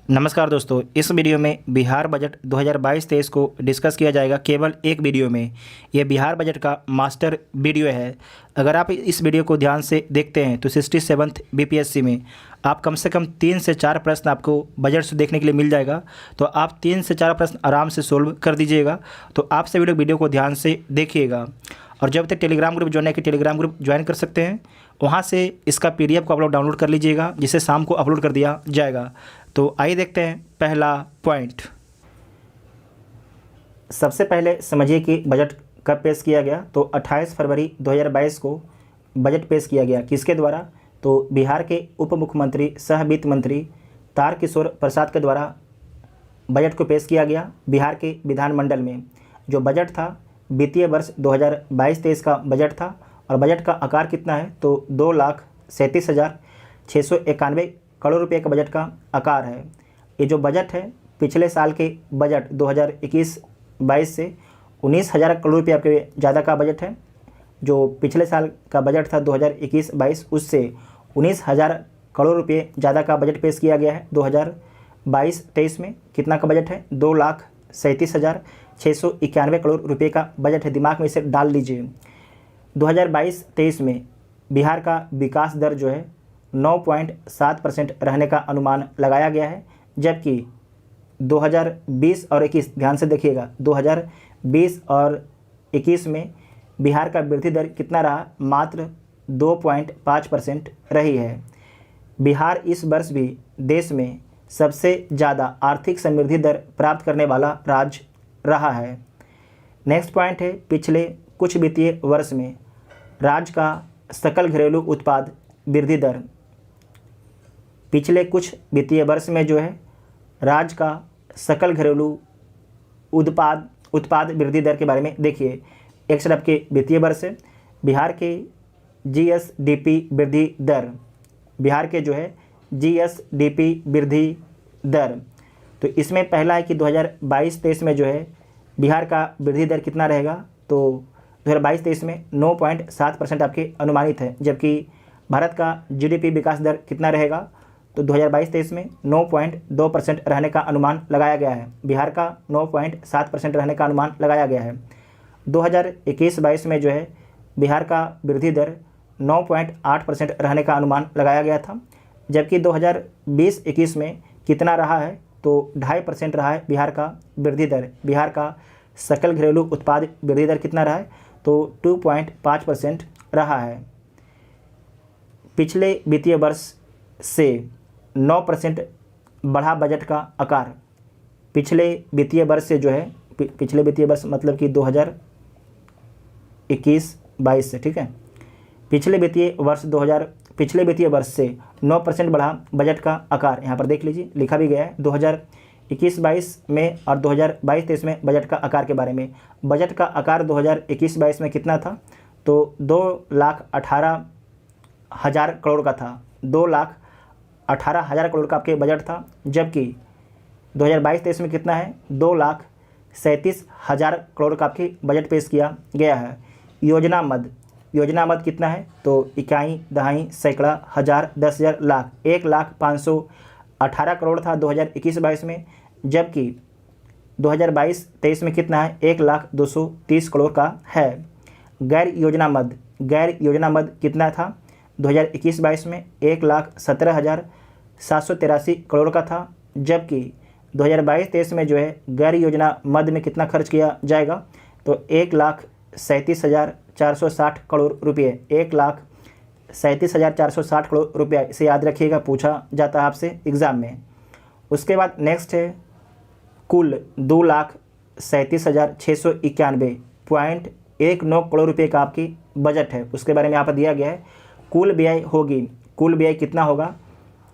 नमस्कार दोस्तों, इस वीडियो में बिहार बजट 2022-23 को डिस्कस किया जाएगा केवल एक वीडियो में। यह बिहार बजट का मास्टर वीडियो है। अगर आप इस वीडियो को ध्यान से देखते हैं तो 67th बीपीएससी में आप कम से कम 3 से 4 प्रश्न आपको बजट से देखने के लिए मिल जाएगा। तो आप 3 से 4 प्रश्न आराम से सोल्व कर दीजिएगा। तो आप सभी लोग वीडियो को ध्यान से देखिएगा। और जब तक टेलीग्राम ग्रुप ज्वाइन है कि टेलीग्राम ग्रुप ज्वाइन कर सकते हैं, वहाँ से इसका पीडीएफ को आप लोग डाउनलोड कर लीजिएगा, जिसे शाम को अपलोड कर दिया जाएगा। तो आइए देखते हैं पहला पॉइंट। सबसे पहले समझिए कि बजट कब पेश किया गया। तो 28 फरवरी 2022 को बजट पेश किया गया। किसके द्वारा? तो बिहार के उप मुख्यमंत्री सह वित्त मंत्री तारकिशोर प्रसाद के द्वारा बजट को पेश किया गया बिहार के विधानमंडल में। जो बजट था वित्तीय वर्ष 2022-23 का बजट था। और बजट का आकार कितना है? तो 2,37,691 करोड़ रुपए का बजट का आकार है। ये जो बजट है पिछले साल के बजट 2021-22 से 19,000 करोड़ रुपये आपके ज़्यादा का बजट है। जो पिछले साल का बजट था 2021-22 उससे 19,000 करोड़ रुपये ज़्यादा का बजट पेश किया गया है। 2022-23 में कितना का बजट है? 2,37,691 करोड़ रुपये का बजट है। दिमाग में इसे डाल लीजिए। 2022-23 में बिहार का विकास दर जो है 9.7% रहने का अनुमान लगाया गया है। जबकि 2020 और 21, ध्यान से देखिएगा, 2020 और 21 में बिहार का वृद्धि दर कितना रहा? मात्र 2.5% रही है। बिहार इस वर्ष भी देश में सबसे ज़्यादा आर्थिक समृद्धि दर प्राप्त करने वाला राज्य रहा है। नेक्स्ट पॉइंट है, पिछले कुछ वित्तीय वर्ष में राज्य का सकल घरेलू उत्पाद वृद्धि दर। पिछले कुछ वित्तीय वर्ष में जो है राज्य का सकल घरेलू उत्पाद वृद्धि दर के बारे में देखिए। एक तरफ के वित्तीय वर्ष है बिहार के जीएसडीपी वृद्धि दर, बिहार के जो है जीएसडीपी वृद्धि दर। तो इसमें पहला है कि 2022-23 में जो है बिहार का वृद्धि दर कितना रहेगा? तो 2022-23 में 9.7% आपके अनुमानित है। जबकि भारत का जीडीपी विकास दर कितना रहेगा? तो 2022-23 में 9.2% रहने का अनुमान लगाया गया है। बिहार का 9.7% रहने का अनुमान लगाया गया है। 2021-22 में जो है बिहार का वृद्धि दर 9.8% रहने का अनुमान लगाया गया था। जबकि 2020-21 में कितना रहा है? तो 2.5% रहा है बिहार का वृद्धि दर। बिहार का सकल घरेलू उत्पाद वृद्धि दर कितना रहा है? तो 2.5% रहा है। पिछले वित्तीय वर्ष से 9% बढ़ा बजट का आकार। पिछले वित्तीय वर्ष से जो है, पिछले वित्तीय वर्ष मतलब कि 2021-22 से, ठीक है, पिछले वित्तीय वर्ष से 9% बढ़ा बजट का आकार। यहाँ पर देख लीजिए, लिखा भी गया है 2021-22 में और 2022-23 में बजट का आकार के बारे में। बजट का आकार 2021-22 में कितना था? तो 2,18,000 करोड़ का था। 2,18,000 करोड़ का आपके बजट था। जबकि 2022-23 में कितना है? 2,37,000 करोड़ का आपके बजट पेश किया गया है। योजना मद कितना है? तो इकाई, दहाई, सैकड़ा, हज़ार, 10,000, लाख। 1,518 करोड़ था 2021-22 में। जबकि 2022-23 में कितना है? 1,230 करोड़ का है। गैर योजना मद कितना था? 2021-22 में 1,17,783 करोड़ का था। जबकि 2022-23 में जो है गैर योजना मद में कितना खर्च किया जाएगा? तो 1,37,460 करोड़ रुपये। 1,37,460 करोड़ रुपया, इसे याद रखिएगा, पूछा जाता है आपसे एग्ज़ाम में। उसके बाद नेक्स्ट है कुल 2,37,691.19 करोड़ रुपये का आपकी बजट है। उसके बारे में यहाँ पर दिया गया है। कुल व्यय कितना होगा?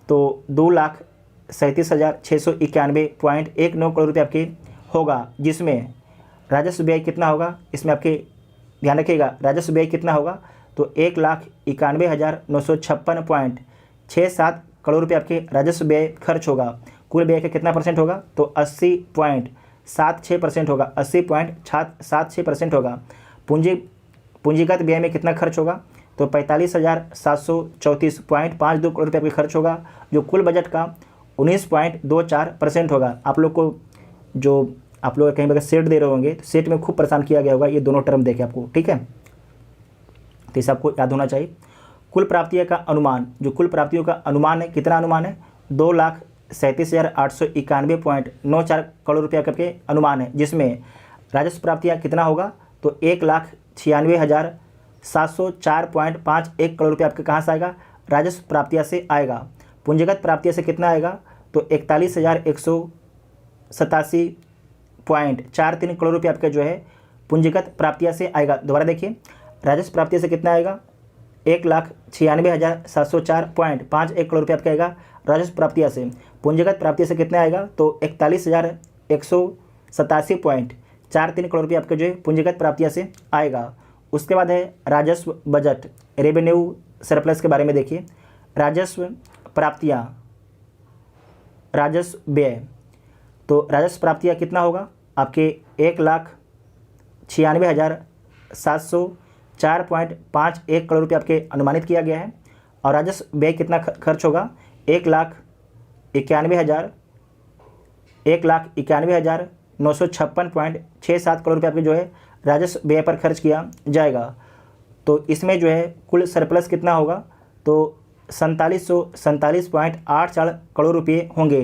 तो 2,37,691.19 करोड़ रुपये आपके होगा। जिसमें राजस्व व्यय कितना होगा? इसमें आपके ध्यान रखिएगा, राजस्व व्यय कितना होगा? तो 1,91,956.67 करोड़ रुपये आपके राजस्व व्यय खर्च होगा। कुल व्यय का कितना परसेंट होगा? तो 80.76% होगा। 80.76% होगा। पूंजीगत व्यय में कितना खर्च होगा? तो 45,734.52 करोड़ रुपये आपके खर्च होगा, जो कुल बजट का 19.24% होगा। आप लोग को जो आप लोग कहीं पर सेट दे रहे होंगे तो सेट में खूब परेशान किया गया होगा ये दोनों टर्म देखे आपको, ठीक है। तो इसे आपको याद होना चाहिए। कुल प्राप्तियों का अनुमान, जो कुल प्राप्तियों का अनुमान है, कितना अनुमान है? 2,37,891.94 करोड़ रुपया करके अनुमान है, जिसमें राजस्व प्राप्तियाँ कितना होगा? तो 1,96,704.51 करोड़ रुपया आपके कहाँ से आएगा? राजस्व प्राप्तियाँ से आएगा। पूंजीगत प्राप्तियाँ से कितना आएगा? तो 41,187.43 करोड़ रुपये आपके जो है पूंजीगत प्राप्तियाँ से आएगा। दोबारा देखिए, राजस्व प्राप्तियाँ से कितना आएगा? 1,96,704.51 करोड़ रुपये आपका आएगा राजस्व प्राप्तियाँ से। पूंजीगत प्राप्तियाँ से कितना आएगा? तो 41,187.43 करोड़ रुपये आपके जो है पूंजीगत प्राप्तियाँ से आएगा। उसके बाद है राजस्व बजट, रेवेन्यू सरप्लस के बारे में देखिए। राजस्व प्राप्तियाँ, राजस्व व्यय, तो राजस्व प्राप्तियाँ कितना होगा? आपके 1,96,704.51 करोड़ रुपये आपके अनुमानित किया गया है। और राजस्व व्यय कितना खर्च होगा? 1,91,956.67 करोड़ रुपये आपके जो है राजस्व व्यय पर खर्च किया जाएगा। तो इसमें जो है कुल सरप्लस कितना होगा? तो 4747.84 करोड़ रुपये होंगे।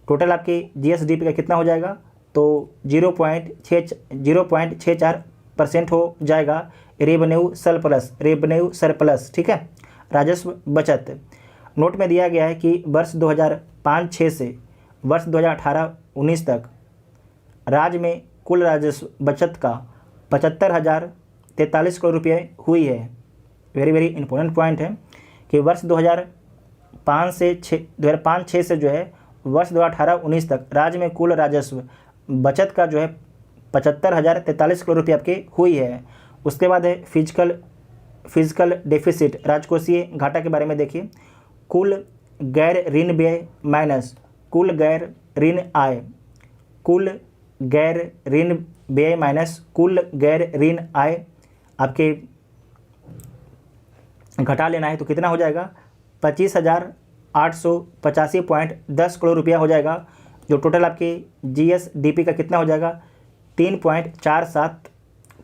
टोटल आपके जीएसडीपी का कितना हो जाएगा? तो 0.64% हो जाएगा रेवेन्यू सरप्लस, ठीक है। राजस्व बचत, नोट में दिया गया है कि वर्ष 2005-06 से वर्ष 2018-19 तक राज्य में कुल राजस्व बचत का 75,043 करोड़ रुपये हुई है। वेरी वेरी इंपॉर्टेंट पॉइंट है कि वर्ष 2005-06 से जो है वर्ष 2018-19 तक राज्य में कुल राजस्व बचत का जो है 75,043 करोड़ रुपये आपकी हुई है। उसके बाद है फिजिकल डेफिसिट, राजकोषीय घाटा के बारे में देखिए। कुल गैर ऋण व्यय माइनस कुल गैर ऋण आय, कुल गैर ऋण व्यय माइनस कुल गैर ऋण आय आपके घटा लेना है तो कितना हो जाएगा? 25,885.10 करोड़ रुपया हो जाएगा। जो टोटल आपके जीएसडीपी का कितना हो जाएगा? 3.47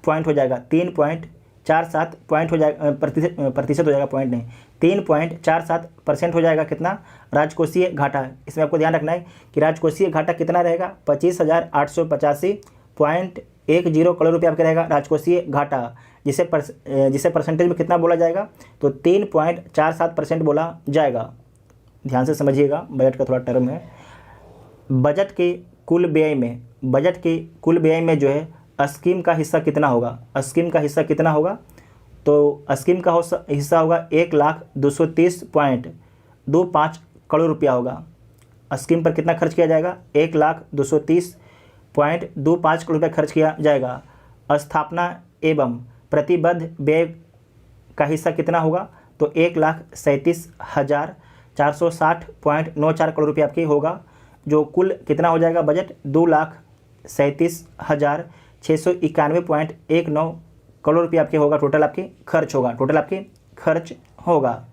पॉइंट हो जाएगा, 3.47 पॉइंट हो जाएगा, प्रतिशत हो जाएगा, पॉइंट नहीं, 3.47% हो जाएगा। कितना? राजकोषीय घाटा। इसमें आपको ध्यान रखना है कि राजकोषीय घाटा कितना रहेगा? 25,885.10 करोड़ रुपये आपका रहेगा राजकोषीय घाटा, जिसे परसेंटेज में कितना बोला जाएगा? तो 3.47% बोला जाएगा। ध्यान से समझिएगा, बजट का थोड़ा टर्म है। बजट के कुल व्यय में जो है स्कीम का हिस्सा कितना होगा? स्कीम का हिस्सा कितना होगा? तो स्कीम का हिस्सा होगा 1,230.25 करोड़ रुपया होगा। स्कीम पर कितना खर्च किया जाएगा? 1,230.25 करोड़ रुपया खर्च किया जाएगा। स्थापना एवं प्रतिबद्ध व्यय का हिस्सा कितना होगा? तो 1,37,460.94 करोड़ रुपये आपकी होगा। जो कुल कितना हो जाएगा बजट? 2,37,691.19 करोड़ रुपये आपके होगा। टोटल आपके खर्च होगा।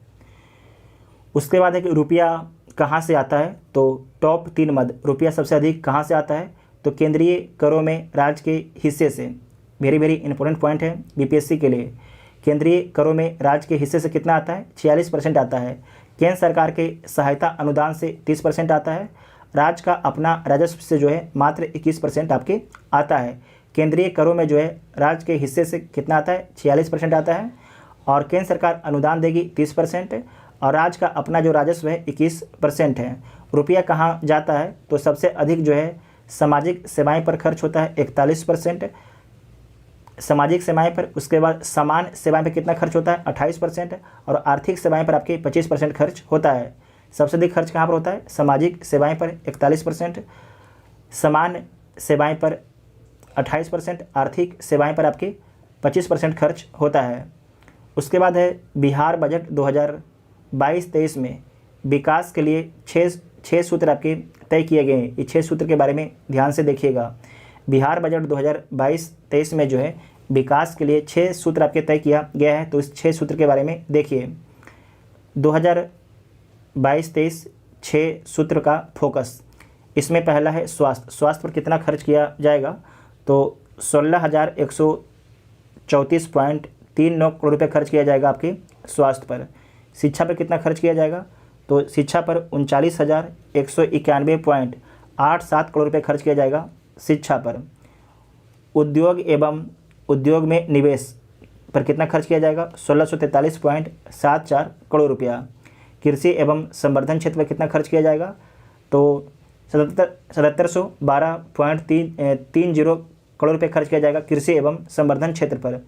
उसके बाद है कि रुपया कहाँ से आता है? तो टॉप 3 मद रुपया सबसे अधिक कहाँ से आता है? तो केंद्रीय करों में राज्य के हिस्से से। वेरी वेरी इंपॉर्टेंट पॉइंट है बीपीएससी के लिए। केंद्रीय करों में राज्य के हिस्से से कितना आता है? 46% आता है। केंद्र सरकार के सहायता अनुदान से 30% आता है। राज्य का अपना राजस्व से जो है मात्र 21% आपके आता है। केंद्रीय करों में जो है राज्य के हिस्से से कितना आता है? 46% आता है। और केंद्र सरकार अनुदान देगी 30% और राज्य का अपना जो राजस्व है 21% है। रुपया कहाँ जाता है? तो सबसे अधिक जो है सामाजिक सेवाएं पर खर्च होता है 41%, सामाजिक सेवाएं पर। उसके बाद समान सेवाएं पर कितना खर्च होता है? 28% और आर्थिक सेवाएं पर आपके 25% खर्च होता है। सबसे अधिक खर्च कहाँ पर होता है? सामाजिक सेवाएं पर 41%, समान सेवाएं पर 28%, आर्थिक सेवाएं पर आपके 25% खर्च होता है। उसके बाद है बिहार बजट 2022-23 में विकास के लिए छः सूत्र आपके तय किए गए हैं। ये 6 सूत्र के बारे में ध्यान से देखिएगा। बिहार बजट 2022-23 में जो है विकास के लिए 6 सूत्र आपके तय किया गया है। तो इस 6 सूत्र के बारे में देखिए। 2022-23 6 सूत्र का फोकस। इसमें पहला है स्वास्थ्य। स्वास्थ्य पर कितना खर्च किया जाएगा, तो 16,134.39 करोड़ रुपये खर्च किया जाएगा आपके स्वास्थ्य पर। शिक्षा पर कितना खर्च किया जाएगा, तो शिक्षा पर 39,191.87 करोड़ रुपये खर्च किया जाएगा शिक्षा पर। उद्योग एवं उद्योग में निवेश पर कितना खर्च किया जाएगा, 1643.74 करोड़ रुपया। कृषि एवं संवर्धन क्षेत्र पर कितना खर्च किया जाएगा, तो 7712.30 करोड़ रुपये खर्च किया जाएगा कृषि एवं संवर्धन क्षेत्र पर।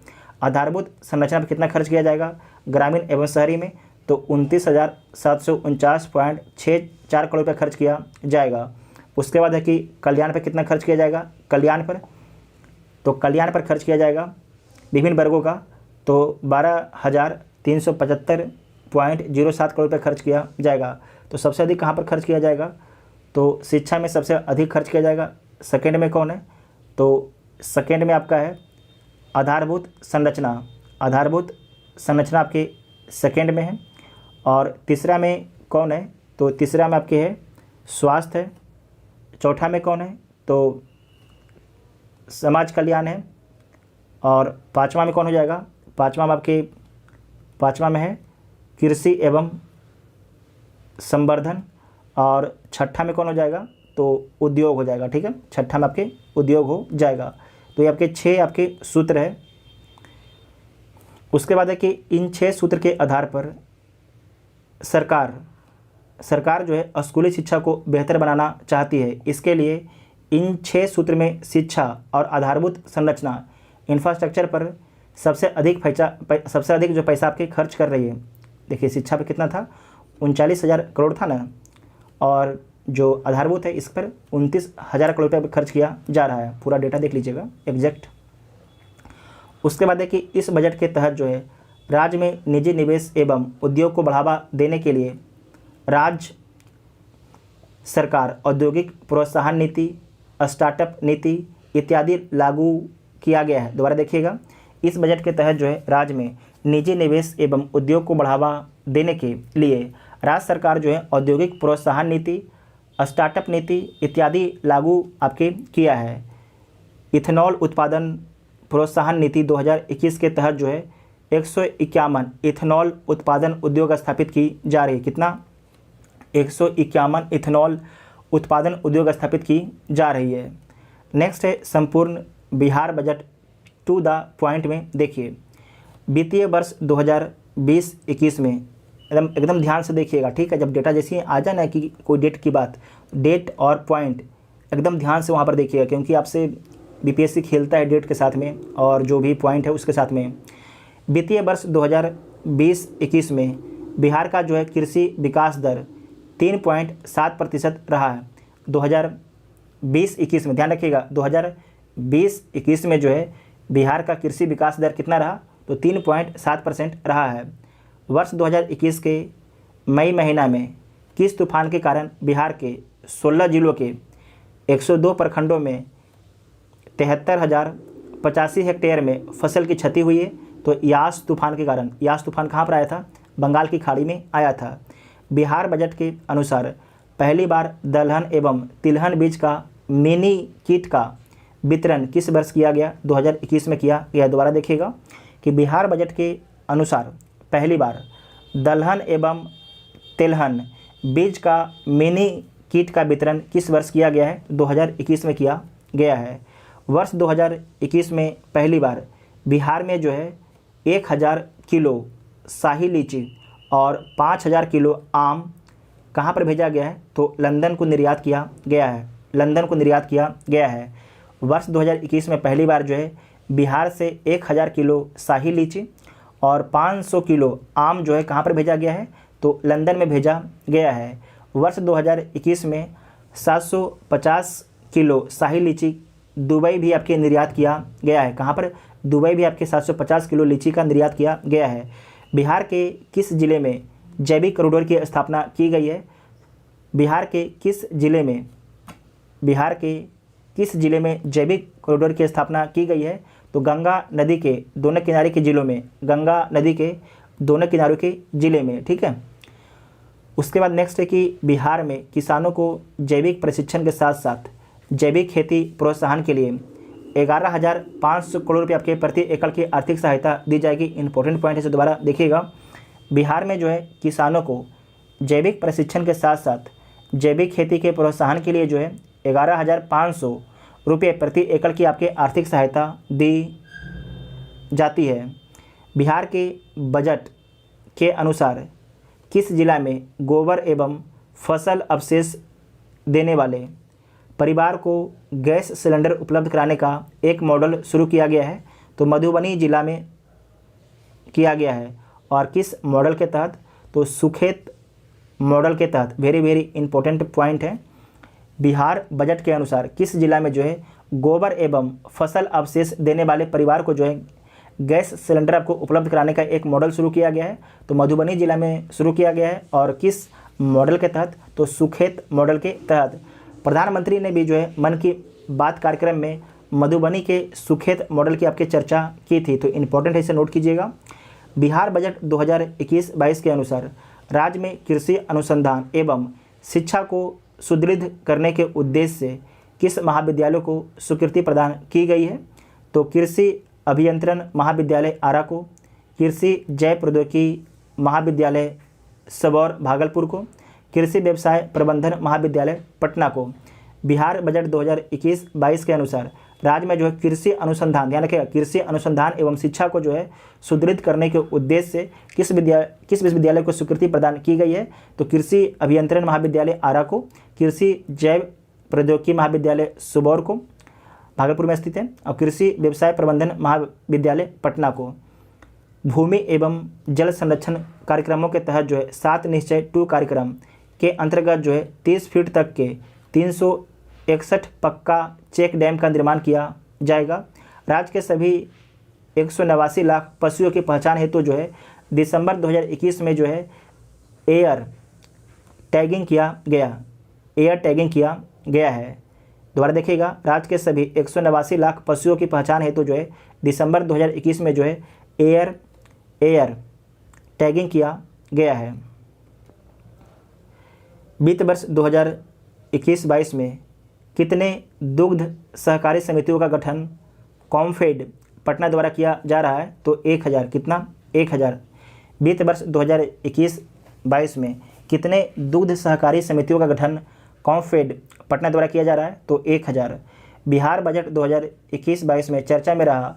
आधारभूत संरचना पर कितना खर्च किया जाएगा ग्रामीण एवं शहरी में, तो 29,749.64 करोड़ रुपये खर्च किया जाएगा। उसके बाद है कि कल्याण पर कितना खर्च किया जाएगा, कल्याण पर खर्च किया जाएगा विभिन्न वर्गों का, तो 12,375.07 करोड़ रुपये खर्च किया जाएगा। तो सबसे अधिक कहाँ पर खर्च किया जाएगा, तो शिक्षा में सबसे अधिक खर्च किया जाएगा। सेकंड में कौन है, तो सेकंड में आपका है आधारभूत संरचना। आधारभूत संरचना आपके सेकंड में है। और तीसरा में कौन है, तो तीसरा में आपके है स्वास्थ्य है। चौथा में कौन है, तो समाज कल्याण है। और पाँचवा में कौन हो जाएगा, पाँचवा में है कृषि एवं संवर्धन। और छठा में कौन हो जाएगा, तो उद्योग हो जाएगा। ठीक है, छठा में आपके उद्योग हो जाएगा। तो ये आपके 6 आपके सूत्र है। उसके बाद है कि इन 6 सूत्र के आधार पर सरकार जो है स्कूली शिक्षा को बेहतर बनाना चाहती है। इसके लिए इन 6 सूत्र में शिक्षा और आधारभूत संरचना इंफ्रास्ट्रक्चर पर सबसे अधिक जो पैसा आपके खर्च कर रही है। देखिए शिक्षा पर कितना था, 39,000 करोड़ था ना, और जो आधारभूत है इस पर 29,000 करोड़ रुपये खर्च किया जा रहा है। पूरा डेटा देख लीजिएगा एग्जैक्ट। उसके बाद है कि इस बजट के तहत जो है राज्य में निजी निवेश एवं उद्योग को बढ़ावा देने के लिए राज्य सरकार औद्योगिक प्रोत्साहन नीति, स्टार्टअप नीति इत्यादि लागू किया गया है। दोबारा देखिएगा, इस बजट के तहत जो है राज्य में निजी निवेश एवं उद्योग को बढ़ावा देने के लिए राज्य सरकार जो है औद्योगिक प्रोत्साहन नीति, स्टार्टअप नीति इत्यादि लागू आपके किया है। इथेनॉल उत्पादन प्रोत्साहन नीति 2021 के तहत जो है 151 इथेनॉल उत्पादन उद्योग स्थापित की जा रही है। कितना, 151 इथेनॉल उत्पादन उद्योग स्थापित की जा रही है। नेक्स्ट है संपूर्ण Bihar budget to the point में देखिए, वित्तीय वर्ष 2020-21 में एकदम ध्यान से देखिएगा। ठीक है, जब डेटा जैसे ही आ जाए ना कि कोई डेट की बात, डेट और पॉइंट एकदम ध्यान से वहाँ पर देखिएगा, क्योंकि आपसे बीपीएससी खेलता है डेट के साथ में और जो भी पॉइंट है उसके साथ में। वित्तीय वर्ष 2020-21 में बिहार का जो है कृषि विकास दर 3.7% रहा है। 2020-21 में ध्यान रखिएगा, 2020-21 में जो है बिहार का कृषि विकास दर कितना रहा, तो 3.7% रहा है। वर्ष 2021 के मई महीना में किस तूफान के कारण बिहार के 16 जिलों के 102 प्रखंडों में 73,085 हेक्टेयर में फसल की क्षति हुई है, तो यास तूफान के कारण। यास तूफान कहाँ पर आया था, बंगाल की खाड़ी में आया था। बिहार बजट के अनुसार पहली बार दलहन एवं तिलहन बीज का मिनी किट का वितरण किस वर्ष किया गया, 2021 में किया गया। दोबारा देखिएगा कि बिहार बजट के अनुसार पहली बार दलहन एवं तिलहन बीज का मिनी किट का वितरण किस वर्ष किया गया है, 2021 में किया गया है। वर्ष 2021 में पहली बार बिहार में जो है 1,000 किलो शाही लीची और 5,000 किलो आम कहाँ पर भेजा गया है, तो लंदन को निर्यात किया गया है। लंदन को निर्यात किया गया है। वर्ष 2021 में पहली बार जो है बिहार से 1,000 किलो शाही लीची और 500 किलो आम जो है कहाँ पर भेजा गया है, तो लंदन में भेजा गया है। वर्ष 2021 में 750 किलो शाही लीची दुबई भी आपके निर्यात किया गया है। कहाँ पर, दुबई भी आपके 750 किलो लीची का निर्यात किया गया है। बिहार के किस जिले में जैविक कॉरिडोर की स्थापना की गई है, बिहार के किस जिले में जैविक कॉरिडोर की स्थापना की गई है, तो गंगा नदी के दोनों किनारे के जिलों में, गंगा नदी के दोनों किनारों के जिले में। ठीक है, उसके बाद नेक्स्ट है कि बिहार में किसानों को जैविक प्रशिक्षण के साथ साथ जैविक खेती प्रोत्साहन के लिए 11,500 करोड़ रुपये आपके प्रति एकड़ की आर्थिक सहायता दी जाएगी। इंपॉर्टेंट पॉइंट है, इसे दोबारा देखिएगा। बिहार में जो है किसानों को जैविक प्रशिक्षण के साथ साथ जैविक खेती के प्रोत्साहन के लिए जो है 11,500 रुपये प्रति एकड़ की आपके आर्थिक सहायता दी जाती है। बिहार के बजट के अनुसार किस जिला में गोबर एवं फसल अवशेष देने वाले परिवार को गैस सिलेंडर उपलब्ध कराने का एक मॉडल शुरू किया गया है? तो मधुबनी जिला में किया गया है। और किस मॉडल के तहत? तो सुखेत मॉडल के तहत। वेरी वेरी इंपॉर्टेंट पॉइंट है। बिहार बजट के अनुसार किस जिला में जो है गोबर एवं फसल अवशेष देने वाले परिवार को जो है गैस सिलेंडर आपको उपलब्ध कराने का एक मॉडल शुरू किया गया है? तो मधुबनी जिला में शुरू किया गया है। और किस मॉडल के तहत? तो सुखेत मॉडल के तहत। प्रधानमंत्री ने भी जो है मन की बात कार्यक्रम में मधुबनी के सुखेत मॉडल की आपकी चर्चा की थी। तो इम्पोर्टेंट है, इसे नोट कीजिएगा। बिहार बजट 2021-22 के अनुसार राज्य में कृषि अनुसंधान एवं शिक्षा को सुदृढ़ करने के उद्देश्य से किस महाविद्यालय को स्वीकृति प्रदान की गई है? तो कृषि अभियंत्रण महाविद्यालय आरा को, कृषि जैव प्रौद्योगिकी महाविद्यालय सबौर भागलपुर को, कृषि व्यवसाय प्रबंधन महाविद्यालय पटना को। बिहार बजट 2021-22 के अनुसार राज्य में जो है कृषि अनुसंधान, ध्यान रखिएगा, कृषि अनुसंधान एवं शिक्षा को जो है सुदृढ़ करने के उद्देश्य से किस विश्वविद्यालय को स्वीकृति प्रदान की गई है? तो कृषि अभियंत्रण महाविद्यालय आरा को, कृषि जैव प्रौद्योगिकी महाविद्यालय सुबौर को, भागलपुर में स्थित है, और कृषि व्यवसाय प्रबंधन महाविद्यालय पटना को। भूमि एवं जल संरक्षण कार्यक्रमों के तहत जो है 7 निश्चय 2 कार्यक्रम के अंतर्गत जो है 30 फीट तक के 361 पक्का चेक डैम का निर्माण किया जाएगा। राज्य के सभी 189 लाख पशुओं की पहचान हेतु जो है दिसंबर 2021 में जो है एयर टैगिंग किया गया है। दोबारा देखिएगा, राज्य के सभी 189 लाख पशुओं की पहचान हेतु जो है दिसंबर 2021 में जो है एयर टैगिंग किया गया है। वित्त वर्ष 2021-22 में कितने दुग्ध सहकारी समितियों का गठन कॉमफेड पटना द्वारा किया जा रहा है? तो 1000। कितना? 1000। वित्त वर्ष 2021-22 में कितने दुग्ध सहकारी समितियों का गठन कॉमफेड पटना द्वारा किया जा रहा है? तो 1000। बिहार बजट 2021-22 में चर्चा में रहा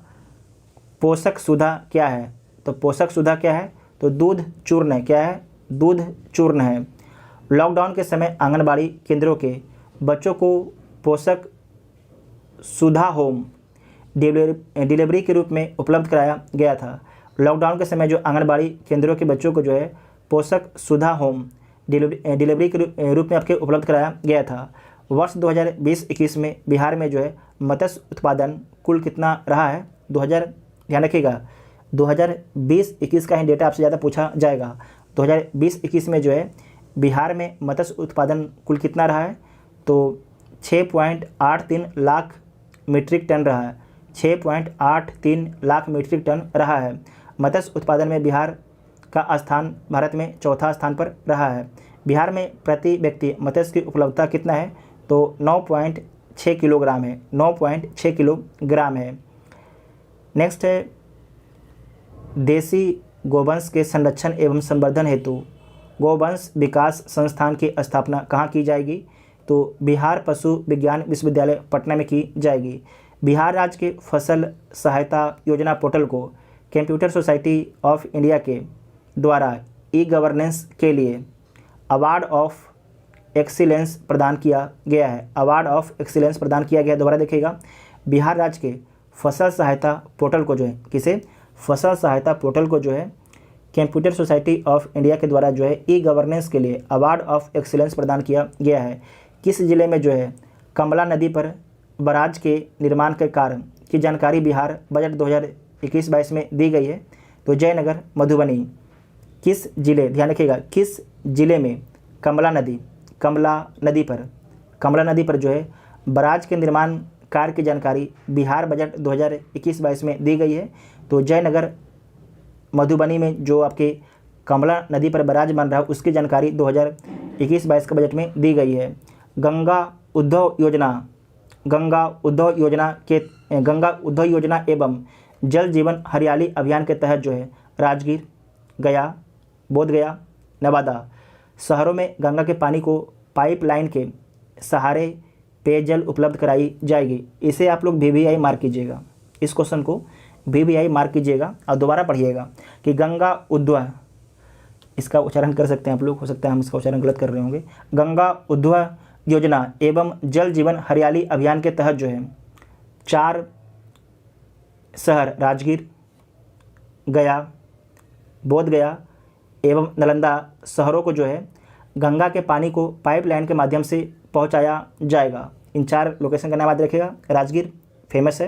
पोषक सुधा क्या है? तो पोषक सुधा क्या है? तो दूध चूर्ण है। क्या है? दूध चूर्ण है। लॉकडाउन के समय आंगनबाड़ी केंद्रों के बच्चों को पोषक सुधा होम डिलीवरी के रूप में उपलब्ध कराया गया था। लॉकडाउन के समय जो आंगनबाड़ी केंद्रों के बच्चों को जो है पोषक सुधा होम डिलीवरी के रूप में आपके उपलब्ध कराया गया था। वर्ष 2020-21 में बिहार में जो है मत्स्य उत्पादन कुल कितना रहा है? ध्यान रखिएगा, 2020-21 का ही डेटा आपसे ज़्यादा पूछा जाएगा। 2020-21 में जो है बिहार में मत्स्य उत्पादन कुल कितना रहा है? तो 6.83 लाख मीट्रिक टन रहा है। 6.83 लाख मीट्रिक टन रहा है। मत्स्य उत्पादन में बिहार का स्थान भारत में चौथा स्थान पर रहा है। बिहार में प्रति व्यक्ति मत्स्य की उपलब्धता कितना है? तो 9.6 किलोग्राम है। 9.6 किलोग्राम है। नेक्स्ट है, देसी गोवंश के संरक्षण एवं संवर्धन हेतु गोवंश विकास संस्थान की स्थापना कहाँ की जाएगी? तो बिहार पशु विज्ञान विश्वविद्यालय पटना में की जाएगी। बिहार राज्य के फसल सहायता योजना पोर्टल को कंप्यूटर सोसाइटी ऑफ इंडिया के द्वारा ई गवर्नेंस के लिए अवार्ड ऑफ एक्सीलेंस प्रदान किया गया है। अवार्ड ऑफ एक्सीलेंस प्रदान किया गया है। दोबारा देखिएगा, बिहार राज्य के फसल सहायता पोर्टल को जो है किसे? फसल सहायता पोर्टल को जो है कंप्यूटर सोसाइटी ऑफ इंडिया के द्वारा जो है ई गवर्नेंस के लिए अवार्ड ऑफ एक्सीलेंस प्रदान किया गया है। किस जिले में जो है कमला नदी पर बराज के निर्माण के कारण की जानकारी बिहार बजट 2021-22 में दी गई है? तो जयनगर, मधुबनी। किस जिले, ध्यान रखिएगा, किस जिले में कमला नदी पर जो है बराज के निर्माण कार्य की जानकारी बिहार बजट 2021-22 में दी गई है? तो जयनगर, मधुबनी में जो आपके कमला नदी पर बैराज बन रहा है, उसकी जानकारी 2021-22 के बजट में दी गई है। गंगा उद्भव योजना एवं जल जीवन हरियाली अभियान के तहत जो है राजगीर, गया, बोधगया, नवादा शहरों में गंगा के पानी को पाइपलाइन के सहारे पेयजल उपलब्ध कराई जाएगी। इसे आप लोग VVI मार्क कीजिएगा, इस क्वेश्चन को VVI मार्क कीजिएगा और दोबारा पढ़िएगा कि गंगा उद्भव, इसका उच्चारण कर सकते हैं आप लोग, हो सकता है हम इसका उच्चारण गलत कर रहे होंगे। गंगा उद्भव योजना एवं जल जीवन हरियाली अभियान के तहत जो है 4 शहर राजगीर, गया, बोधगया एवं नालंदा शहरों को जो है गंगा के पानी को पाइपलाइन के माध्यम से पहुंचाया जाएगा। इन 4 लोकेशन का नाम याद रखिएगा। राजगीर फेमस है,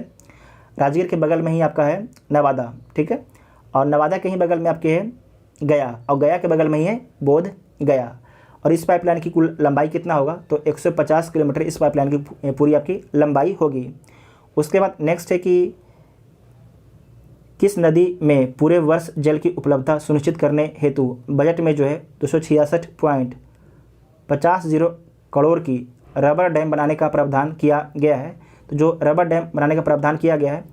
राजगीर के बगल में ही आपका है नवादा, ठीक है, और नवादा के ही बगल में आपके है गया, और गया के बगल में ही है बोधगया। और इस पाइपलाइन की कुल लंबाई कितना होगा, तो 150 किलोमीटर इस पाइपलाइन की पूरी आपकी लंबाई होगी। उसके बाद नेक्स्ट है कि किस नदी में पूरे वर्ष जल की उपलब्धता सुनिश्चित करने हेतु बजट में जो है 266.50 करोड़ की रबर डैम बनाने का प्रावधान किया गया है। तो जो रबर डैम बनाने का प्रावधान किया गया है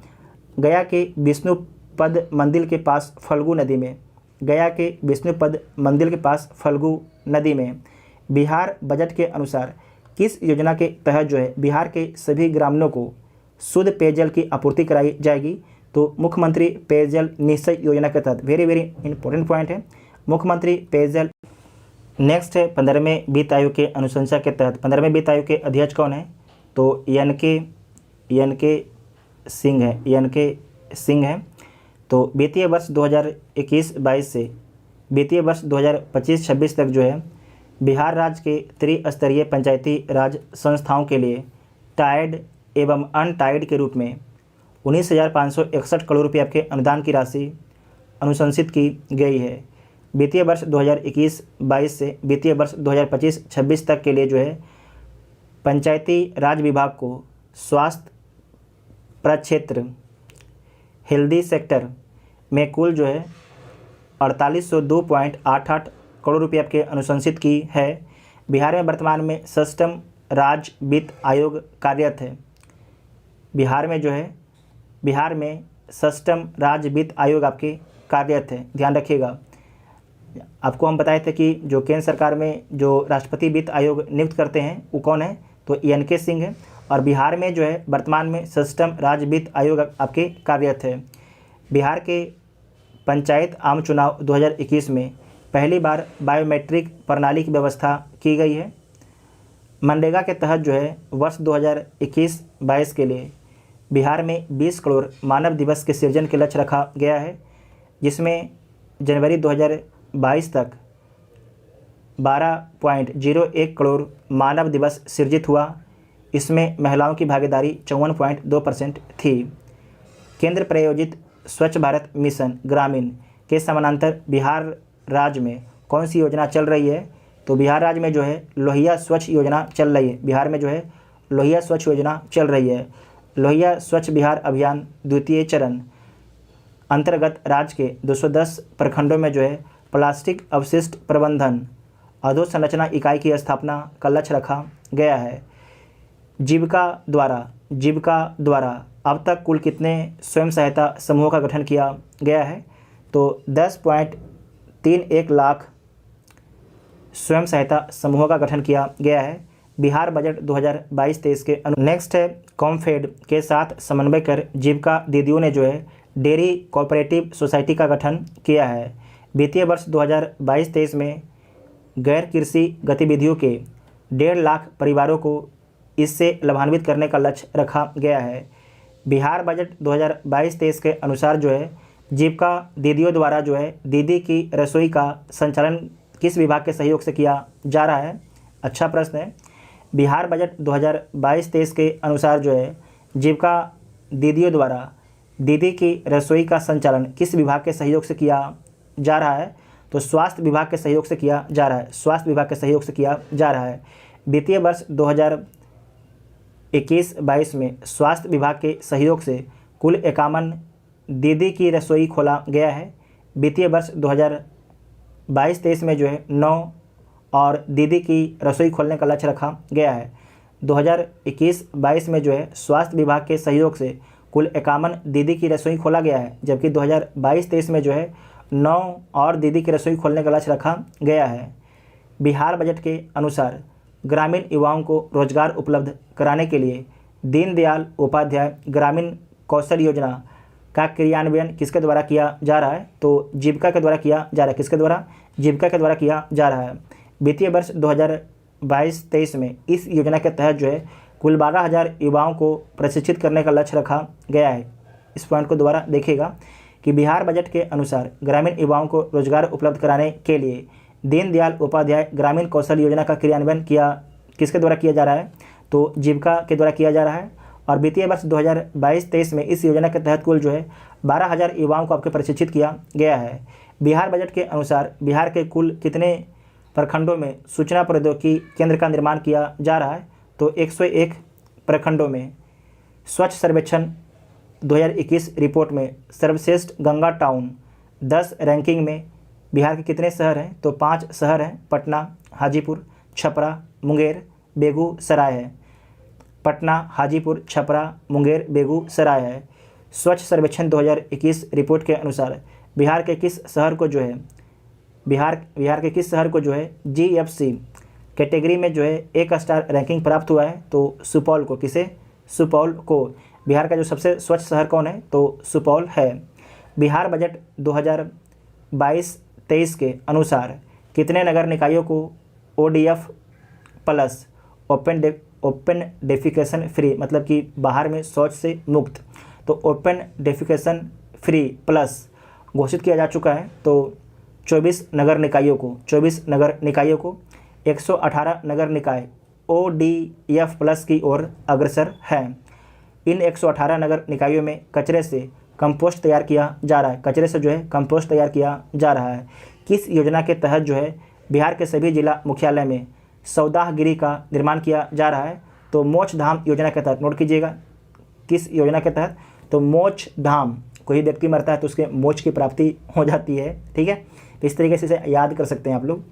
गया के विष्णुपद मंदिर के पास फल्गु नदी में, गया के विष्णुपद मंदिर के पास फल्गु नदी में। बिहार बजट के अनुसार किस योजना के तहत जो है बिहार के सभी ग्रामीणों को शुद्ध पेयजल की आपूर्ति कराई जाएगी, तो मुख्यमंत्री पेयजल निश्चय योजना के तहत। वेरी वेरी इंपॉर्टेंट पॉइंट है, मुख्यमंत्री पेयजल। नेक्स्ट है 15वें वित्त आयोग के अनुशंसा के तहत 15वें वित्त आयोग के अध्यक्ष कौन है, तो एन के सिंह है। तो वित्तीय वर्ष 2021-22 से वित्तीय वर्ष 2025-26 तक जो है बिहार राज्य के त्रिस्तरीय पंचायती राज संस्थाओं के लिए टाइड एवं अनटाइड के रूप में 19,561 करोड़ रुपये आपके अनुदान की राशि अनुशंसित की गई है। वित्तीय वर्ष 2021-22 से वित्तीय वर्ष 2025-26 तक के लिए जो है पंचायती राज विभाग को स्वास्थ्य प्रक्षेत्र हेल्दी सेक्टर में कुल जो है 4802.88 करोड़ रुपये आपके अनुशंसित की है। बिहार में वर्तमान में सष्टम राज्य वित्त आयोग कार्यरत है। बिहार में सष्टम राज्य वित्त आयोग आपके कार्यरत है, ध्यान रखिएगा। आपको हम बताए थे कि जो केंद्र सरकार में जो राष्ट्रपति वित्त आयोग नियुक्त करते हैं वो कौन है, तो एन के सिंह है। और बिहार में जो है वर्तमान में सष्टम राज्य वित्त आयोग आपके कार्यरत है। बिहार के पंचायत आम चुनाव 2021 में पहली बार बायोमेट्रिक प्रणाली की व्यवस्था की गई है। मनरेगा के तहत जो है वर्ष 2021-22 के लिए बिहार में 20 करोड़ मानव दिवस के सृजन के लक्ष्य रखा गया है, जिसमें जनवरी 2022 तक 12.01 करोड़ मानव दिवस सृजित हुआ। इसमें महिलाओं की भागीदारी 54.2% थी। केंद्र प्रायोजित स्वच्छ भारत मिशन ग्रामीण के समानांतर बिहार राज्य में कौन सी योजना चल रही है, तो बिहार राज्य में जो है लोहिया स्वच्छ योजना चल रही है। बिहार में जो है लोहिया स्वच्छ योजना चल रही है। लोहिया स्वच्छ बिहार अभियान द्वितीय चरण अंतर्गत राज्य के 210 प्रखंडों में जो है प्लास्टिक अवशिष्ट प्रबंधन अधोसंरचना इकाई की स्थापना का लक्ष्य रखा गया है। जीविका द्वारा अब तक कुल कितने स्वयं सहायता समूहों का गठन किया गया है, तो 10.31 लाख स्वयं सहायता समूहों का गठन किया गया है। बिहार बजट 2022-23 के नेक्स्ट है कॉमफेड के साथ समन्वय कर जीविका दीदियों ने जो है डेयरी कोऑपरेटिव सोसाइटी का गठन किया है। वित्तीय वर्ष 2022-23 में गैर कृषि गतिविधियों के 1.5 लाख परिवारों को इससे लाभान्वित करने का लक्ष्य रखा गया है। बिहार बजट 2022-23 के अनुसार जो है जीविका दीदियों द्वारा जो है दीदी की रसोई का संचालन किस विभाग के सहयोग से किया जा रहा है, अच्छा प्रश्न है। बिहार बजट 2022-23 के अनुसार जो है जीविका दीदियों द्वारा दीदी की रसोई का संचालन किस विभाग के सहयोग से किया जा रहा है, तो स्वास्थ्य विभाग के सहयोग से किया जा रहा है। स्वास्थ्य विभाग के सहयोग से किया जा रहा है। वित्तीय वर्ष 2021-22 में स्वास्थ्य विभाग के सहयोग से कुल 51 दीदी की रसोई खोला गया है। वित्तीय वर्ष 2022-23 में जो है 9 और दीदी की रसोई खोलने का लक्ष्य रखा गया है। 2021-22 में जो है स्वास्थ्य विभाग के सहयोग से कुल 51 दीदी की रसोई खोला गया है, जबकि 2022-23 में जो है 9 और दीदी की रसोई खोलने का लक्ष्य रखा गया है। बिहार बजट के अनुसार ग्रामीण युवाओं को रोजगार उपलब्ध कराने के लिए दीनदयाल उपाध्याय ग्रामीण कौशल योजना का क्रियान्वयन किसके द्वारा किया जा रहा है? तो जीविका के द्वारा किया जा रहा है। किसके द्वारा? जीविका के द्वारा किया जा रहा है। वित्तीय वर्ष 2022-23 में इस योजना के तहत जो है कुल 12,000 युवाओं को प्रशिक्षित करने का लक्ष्य रखा गया है। इस पॉइंट को दोबारा देखिएगा कि बिहार बजट के अनुसार ग्रामीण युवाओं को रोजगार उपलब्ध कराने के लिए दीनदयाल उपाध्याय ग्रामीण कौशल योजना का क्रियान्वयन किसके द्वारा किया जा रहा है? तो जीविका के द्वारा किया जा रहा है। और वित्तीय वर्ष 2022-23 में इस योजना के तहत कुल जो है 12,000 युवाओं को आपके प्रशिक्षित किया गया है। बिहार बजट के अनुसार बिहार के कुल कितने प्रखंडों में सूचना प्रौद्योगिकी केंद्र का निर्माण किया जा रहा है? तो 101 प्रखंडों में। स्वच्छ सर्वेक्षण 2021 रिपोर्ट में सर्वश्रेष्ठ गंगा टाउन 10 रैंकिंग में बिहार के कितने शहर हैं? तो 5 शहर हैं। पटना, हाजीपुर, छपरा, मुंगेर, बेगूसराय है। पटना, हाजीपुर, छपरा, मुंगेर, बेगूसराय है। स्वच्छ सर्वेक्षण 2021 रिपोर्ट के अनुसार बिहार के किस शहर को जो है GFC कैटेगरी में जो है 1 स्टार रैंकिंग प्राप्त हुआ है? तो सुपौल को। किसे? सुपौल को। बिहार का जो सबसे स्वच्छ शहर कौन है? तो सुपौल है। बिहार बजट 2022-23 के अनुसार कितने नगर निकायों को ODF plus open defecation free, मतलब कि बाहर में शौच से मुक्त, तो ओपन डेफिकेशन फ्री प्लस घोषित किया जा चुका है? तो 24 नगर निकायों को 118 नगर निकाय ODF प्लस की ओर अग्रसर हैं। इन 118 नगर निकायों में कचरे से कंपोस्ट तैयार किया जा रहा है। किस योजना के तहत जो है बिहार के सभी जिला मुख्यालय में सौदाहगिरी का निर्माण किया जा रहा है? तो मोक्ष धाम योजना के तहत। नोट कीजिएगा, किस योजना के तहत? तो मोक्ष धाम। कोई व्यक्ति मरता है तो उसके मोक्ष की प्राप्ति हो जाती है। ठीक है, तो इस तरीके से इसे याद कर सकते हैं आप लोग।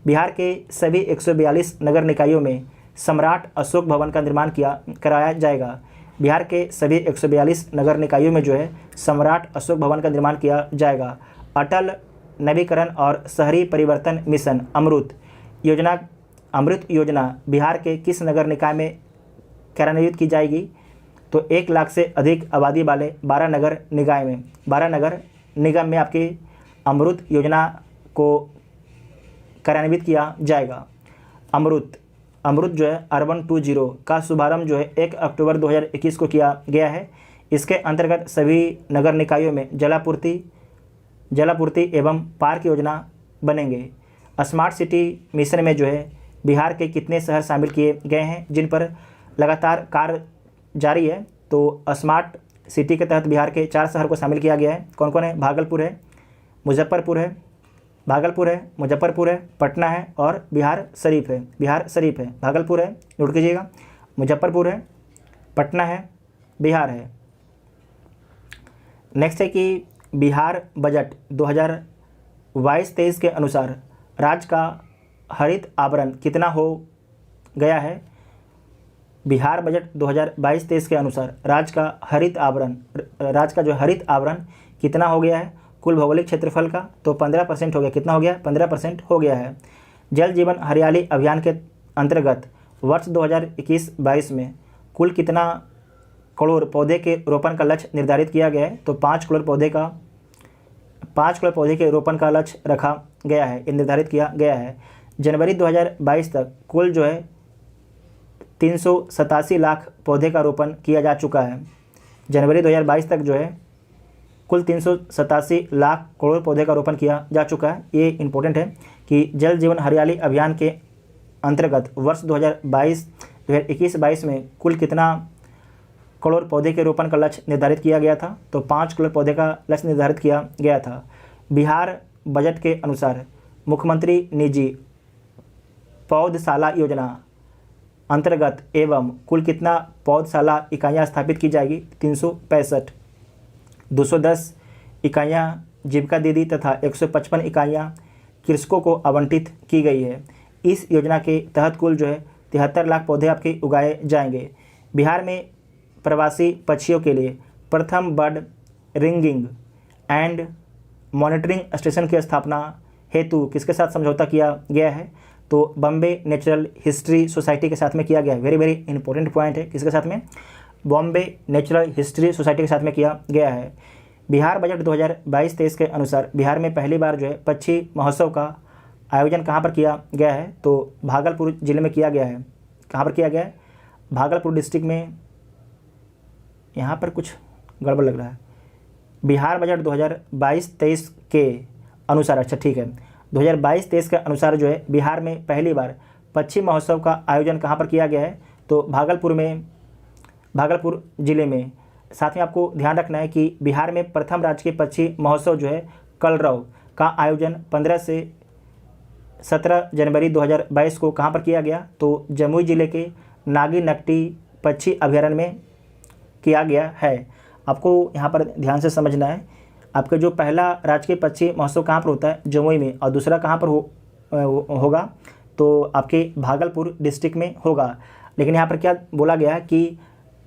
बिहार के सभी 142 नगर निकायों में सम्राट अशोक भवन का निर्माण कराया जाएगा। बिहार के सभी 142 नगर निकायों में जो है सम्राट अशोक भवन का निर्माण किया जाएगा। अटल नवीकरण और शहरी परिवर्तन मिशन अमृत योजना बिहार के किस नगर निकाय में कार्यान्वित की जाएगी? तो 1 लाख से अधिक आबादी वाले 12 नगर निगम में आपकी अमृत योजना को कार्यान्वित किया जाएगा। अमृत जो है अर्बन 2.0 का शुभारंभ जो है 1 अक्टूबर 2021 को किया गया है। इसके अंतर्गत सभी नगर निकायों में जलापूर्ति एवं पार्क योजना बनेंगे। स्मार्ट सिटी मिशन में जो है बिहार के कितने शहर शामिल किए गए हैं जिन पर लगातार कार्य जारी है? तो स्मार्ट सिटी के तहत बिहार के 4 शहर को शामिल किया गया है। कौन कौन है? भागलपुर है, मुजफ्फरपुर है, पटना है और बिहार शरीफ है। भागलपुर है, नोट कीजिएगा, मुजफ्फरपुर है, पटना है, बिहार है। नेक्स्ट है कि बिहार बजट 2022-23 के अनुसार राज्य का हरित आवरण कितना हो गया है? बिहार बजट 2022-23 के अनुसार राज्य का जो हरित आवरण कितना हो गया है कुल भौगोलिक क्षेत्रफल का? तो 15% हो गया। कितना हो गया? 15% हो गया है। जल जीवन हरियाली अभियान के अंतर्गत वर्ष 2021-22 में कुल कितना करोड़ पौधे के रोपण का लक्ष्य निर्धारित किया गया है? तो 5 करोड़ पौधे के रोपण का लक्ष्य रखा गया है, निर्धारित किया गया है। जनवरी 2022 तक कुल जो है 387 लाख पौधे का रोपण किया जा चुका है। जनवरी 2022 तक जो है कुल 387 लाख करोड़ पौधे का रोपण किया जा चुका है। ये इंपॉर्टेंट है कि जल जीवन हरियाली अभियान के अंतर्गत वर्ष 2021-22 में कुल कितना करोड़ पौधे के रोपण का लक्ष्य निर्धारित किया गया था? तो 5 करोड़ पौधे का लक्ष्य निर्धारित किया गया था। बिहार बजट के अनुसार मुख्यमंत्री निजी पौधशाला योजना अंतर्गत एवं कुल कितना पौधशाला इकाइयाँ स्थापित की जाएगी? 365, 210 इकाइयाँ जीविका दीदी तथा 155 इकाइयाँ कृषकों को आवंटित की गई है। इस योजना के तहत कुल जो है 73 लाख पौधे आपके उगाए जाएंगे। बिहार में प्रवासी पक्षियों के लिए प्रथम bird ringing and monitoring station की स्थापना हेतु किसके साथ समझौता किया गया है? तो बॉम्बे नेचुरल हिस्ट्री सोसाइटी के साथ में किया गया है। वेरी वेरी इंपॉर्टेंट पॉइंट है, किसके साथ में? बॉम्बे नेचुरल हिस्ट्री सोसाइटी के साथ में किया गया है। बिहार बजट 2022-23 के अनुसार बिहार में पहली बार जो है पक्षी महोत्सव का आयोजन कहाँ पर किया गया है? तो भागलपुर जिले में किया गया है। कहाँ पर किया गया है? भागलपुर डिस्ट्रिक्ट में। यहाँ पर कुछ गड़बड़ लग रहा है। बिहार बजट 2022-23 के अनुसार, अच्छा ठीक है, 2022-23 के अनुसार जो है बिहार में पहली बार पक्षी महोत्सव का आयोजन कहाँ पर किया गया है? तो भागलपुर जिले में। साथ में आपको ध्यान रखना है कि बिहार में प्रथम राजकीय पक्षी महोत्सव जो है कलरव का आयोजन 15 से 17 जनवरी 2022 को कहाँ पर किया गया? तो जमुई जिले के नागी नकटी पक्षी अभयारण्य में किया गया है। आपको यहाँ पर ध्यान से समझना है, आपका जो पहला राजकीय पक्षी महोत्सव कहाँ पर होता है? जमुई में, और दूसरा कहाँ पर होगा? तो आपके भागलपुर डिस्ट्रिक्ट में होगा। लेकिन यहाँ पर क्या बोला गया है कि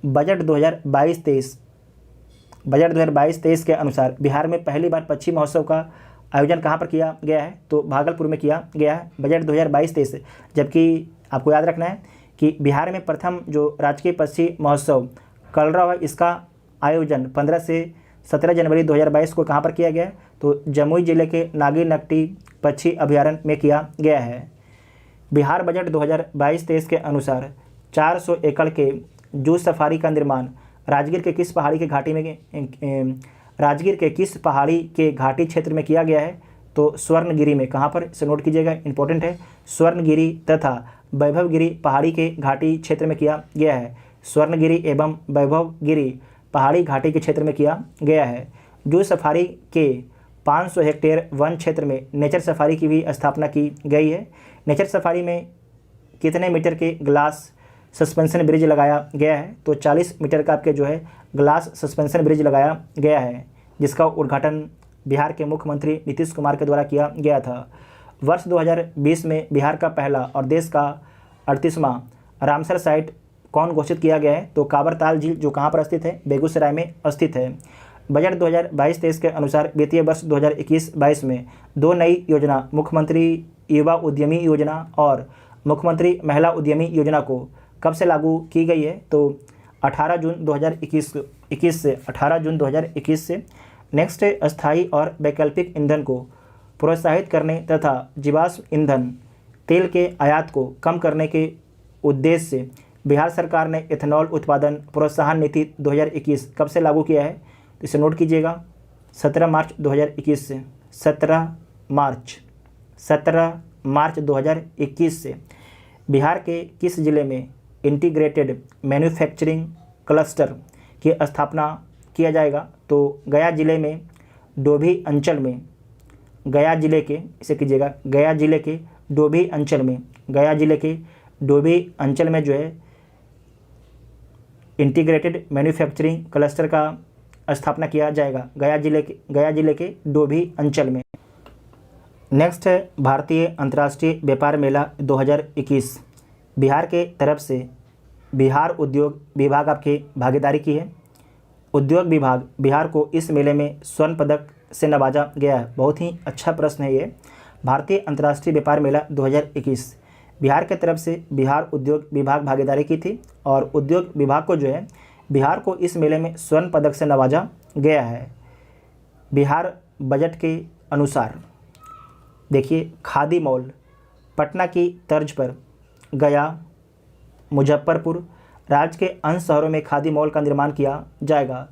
बजट 2022-23 के अनुसार बिहार में पहली बार पक्षी महोत्सव का आयोजन कहाँ पर किया गया है? तो भागलपुर में किया गया है बजट 2022-23। जबकि आपको याद रखना है कि बिहार में प्रथम जो राजकीय पक्षी महोत्सव कलरव है, इसका आयोजन 15 से 17 जनवरी 2022 को कहाँ पर किया गया? तो जमुई जिले के नागी नकटी पक्षी अभयारण्य में किया गया है। बिहार बजट 2022-23 के अनुसार 400 एकड़ के जू सफारी का निर्माण राजगीर के किस पहाड़ी के घाटी क्षेत्र में किया गया है? तो स्वर्णगिरी में। कहाँ पर? इसे नोट कीजिएगा, इंपॉर्टेंट है। स्वर्णगिरी तथा वैभवगिरी पहाड़ी के घाटी क्षेत्र में किया गया है। स्वर्णगिरी एवं वैभवगिरी पहाड़ी घाटी के क्षेत्र में किया गया है। जू सफारी के 500 हेक्टेयर वन क्षेत्र में नेचर सफारी की भी स्थापना की गई है। नेचर सफारी में कितने मीटर के ग्लास सस्पेंशन ब्रिज लगाया गया है? तो 40 मीटर का आपके जो है ग्लास सस्पेंशन ब्रिज लगाया गया है, जिसका उद्घाटन बिहार के मुख्यमंत्री नीतीश कुमार के द्वारा किया गया था। वर्ष 2020 में बिहार का पहला और देश का 38वां रामसर साइट कौन घोषित किया गया है? तो कांवरताल झील, जो कहाँ पर स्थित है? बेगूसराय में स्थित है। बजट 2022-23 के अनुसार वित्तीय वर्ष 2021-22 में 2 नई योजना, मुख्यमंत्री युवा उद्यमी योजना और मुख्यमंत्री महिला उद्यमी योजना को कब से लागू की गई है? तो 18 जून 2021 से। नेक्स्ट, अस्थायी और वैकल्पिक ईंधन को प्रोत्साहित करने तथा जीवाश्म ईंधन तेल के आयात को कम करने के उद्देश्य से बिहार सरकार ने एथेनॉल उत्पादन प्रोत्साहन नीति 2021 कब से लागू किया है? तो इसे नोट कीजिएगा, 17 मार्च 2021 से। 17 मार्च 2021 से। बिहार के किस जिले में इंटीग्रेटेड मैन्युफैक्चरिंग क्लस्टर की स्थापना किया जाएगा? तो गया जिले में डोभी अंचल में, गया जिले के, इसे कीजिएगा, गया जिले के डोभी अंचल में जो है इंटीग्रेटेड मैन्युफैक्चरिंग क्लस्टर का स्थापना किया जाएगा गया जिले के डोभी अंचल में। नेक्स्ट है भारतीय अंतर्राष्ट्रीय व्यापार मेला 2021। बिहार के तरफ से बिहार उद्योग विभाग आपके भागीदारी की है। उद्योग विभाग बिहार को इस मेले में स्वर्ण पदक से नवाजा गया है। बहुत ही अच्छा प्रश्न है ये। भारतीय अंतर्राष्ट्रीय व्यापार मेला 2021 बिहार के तरफ से बिहार उद्योग विभाग भागीदारी की थी और उद्योग विभाग को जो है बिहार को इस मेले में स्वर्ण पदक से नवाजा गया है। बिहार बजट के अनुसार देखिए, खादी मॉल पटना की तर्ज पर गया, मुजफ्फरपुर राज्य के अन्य शहरों में खादी मॉल का निर्माण किया जाएगा।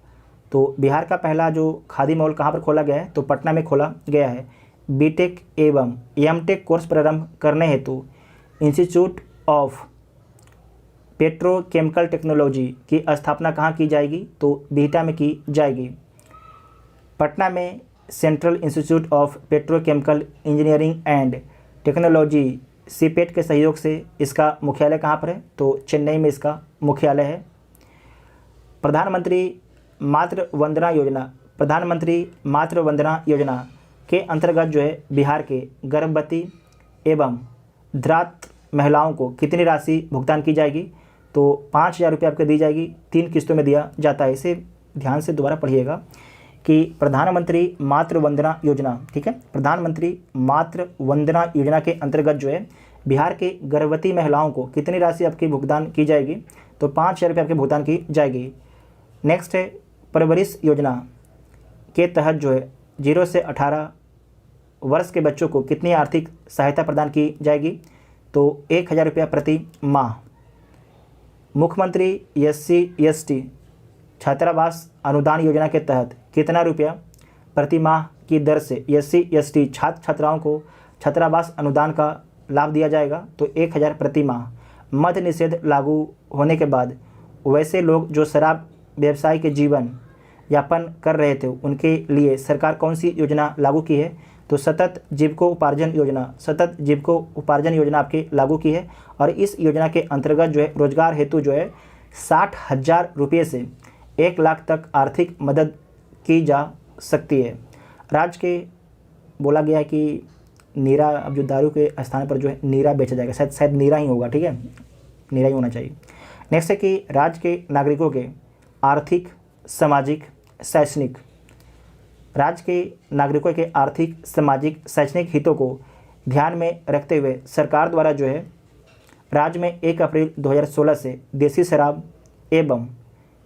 तो बिहार का पहला जो खादी मॉल कहाँ पर खोला गया है? तो पटना में खोला गया है। बीटेक एवं एमटेक कोर्स प्रारंभ करने हेतु इंस्टीट्यूट ऑफ पेट्रोकेमिकल टेक्नोलॉजी की स्थापना कहाँ की जाएगी? तो बिहटा में की जाएगी। पटना में central institute of petrochemical engineering and technology CIPET के सहयोग से इसका मुख्यालय कहाँ पर है? तो चेन्नई में इसका मुख्यालय है। प्रधानमंत्री मातृ वंदना योजना के अंतर्गत जो है बिहार के गर्भवती एवं धात्र महिलाओं को कितनी राशि भुगतान की जाएगी? तो 5,000 रुपये आपको दी जाएगी। 3 किस्तों में दिया जाता है। इसे ध्यान से दोबारा पढ़िएगा कि प्रधानमंत्री मातृ वंदना योजना, ठीक है, प्रधानमंत्री मातृ वंदना योजना के अंतर्गत जो है बिहार के गर्भवती महिलाओं को कितनी राशि आपकी भुगतान की जाएगी? तो 5,000 रुपये आपके भुगतान की जाएगी। नेक्स्ट है परवरिश योजना के तहत जो है 0 से 18 वर्ष के बच्चों को कितनी आर्थिक सहायता प्रदान की जाएगी? तो 1,000 रुपया प्रति माह। मुख्यमंत्री SC/ST छात्रावास अनुदान योजना के तहत कितना रुपया प्रति माह की दर से SC/ST छात्र छात्राओं को छात्रावास अनुदान का लाभ दिया जाएगा? तो 1,000 प्रति माह। मद्य निषेध लागू होने के बाद वैसे लोग जो शराब व्यवसाय के जीवन यापन कर रहे थे उनके लिए सरकार कौन सी योजना लागू की है? तो सतत जीविकोपार्जन योजना आपकी लागू की है। और इस योजना के अंतर्गत जो है रोजगार हेतु जो है 60,000 रुपये से 1 लाख तक आर्थिक मदद की जा सकती है। राज्य के बोला गया है कि नीरा, अब जो दारू के स्थान पर जो है नीरा बेचा जाएगा, शायद नीरा ही होगा, ठीक है, नीरा ही होना चाहिए। नेक्स्ट है कि राज्य के नागरिकों के आर्थिक, सामाजिक, शैक्षणिक, राज्य के नागरिकों के आर्थिक, सामाजिक, शैक्षणिक हितों को ध्यान में रखते हुए सरकार द्वारा जो है राज्य में 1 अप्रैल 2016 से देसी शराब एवं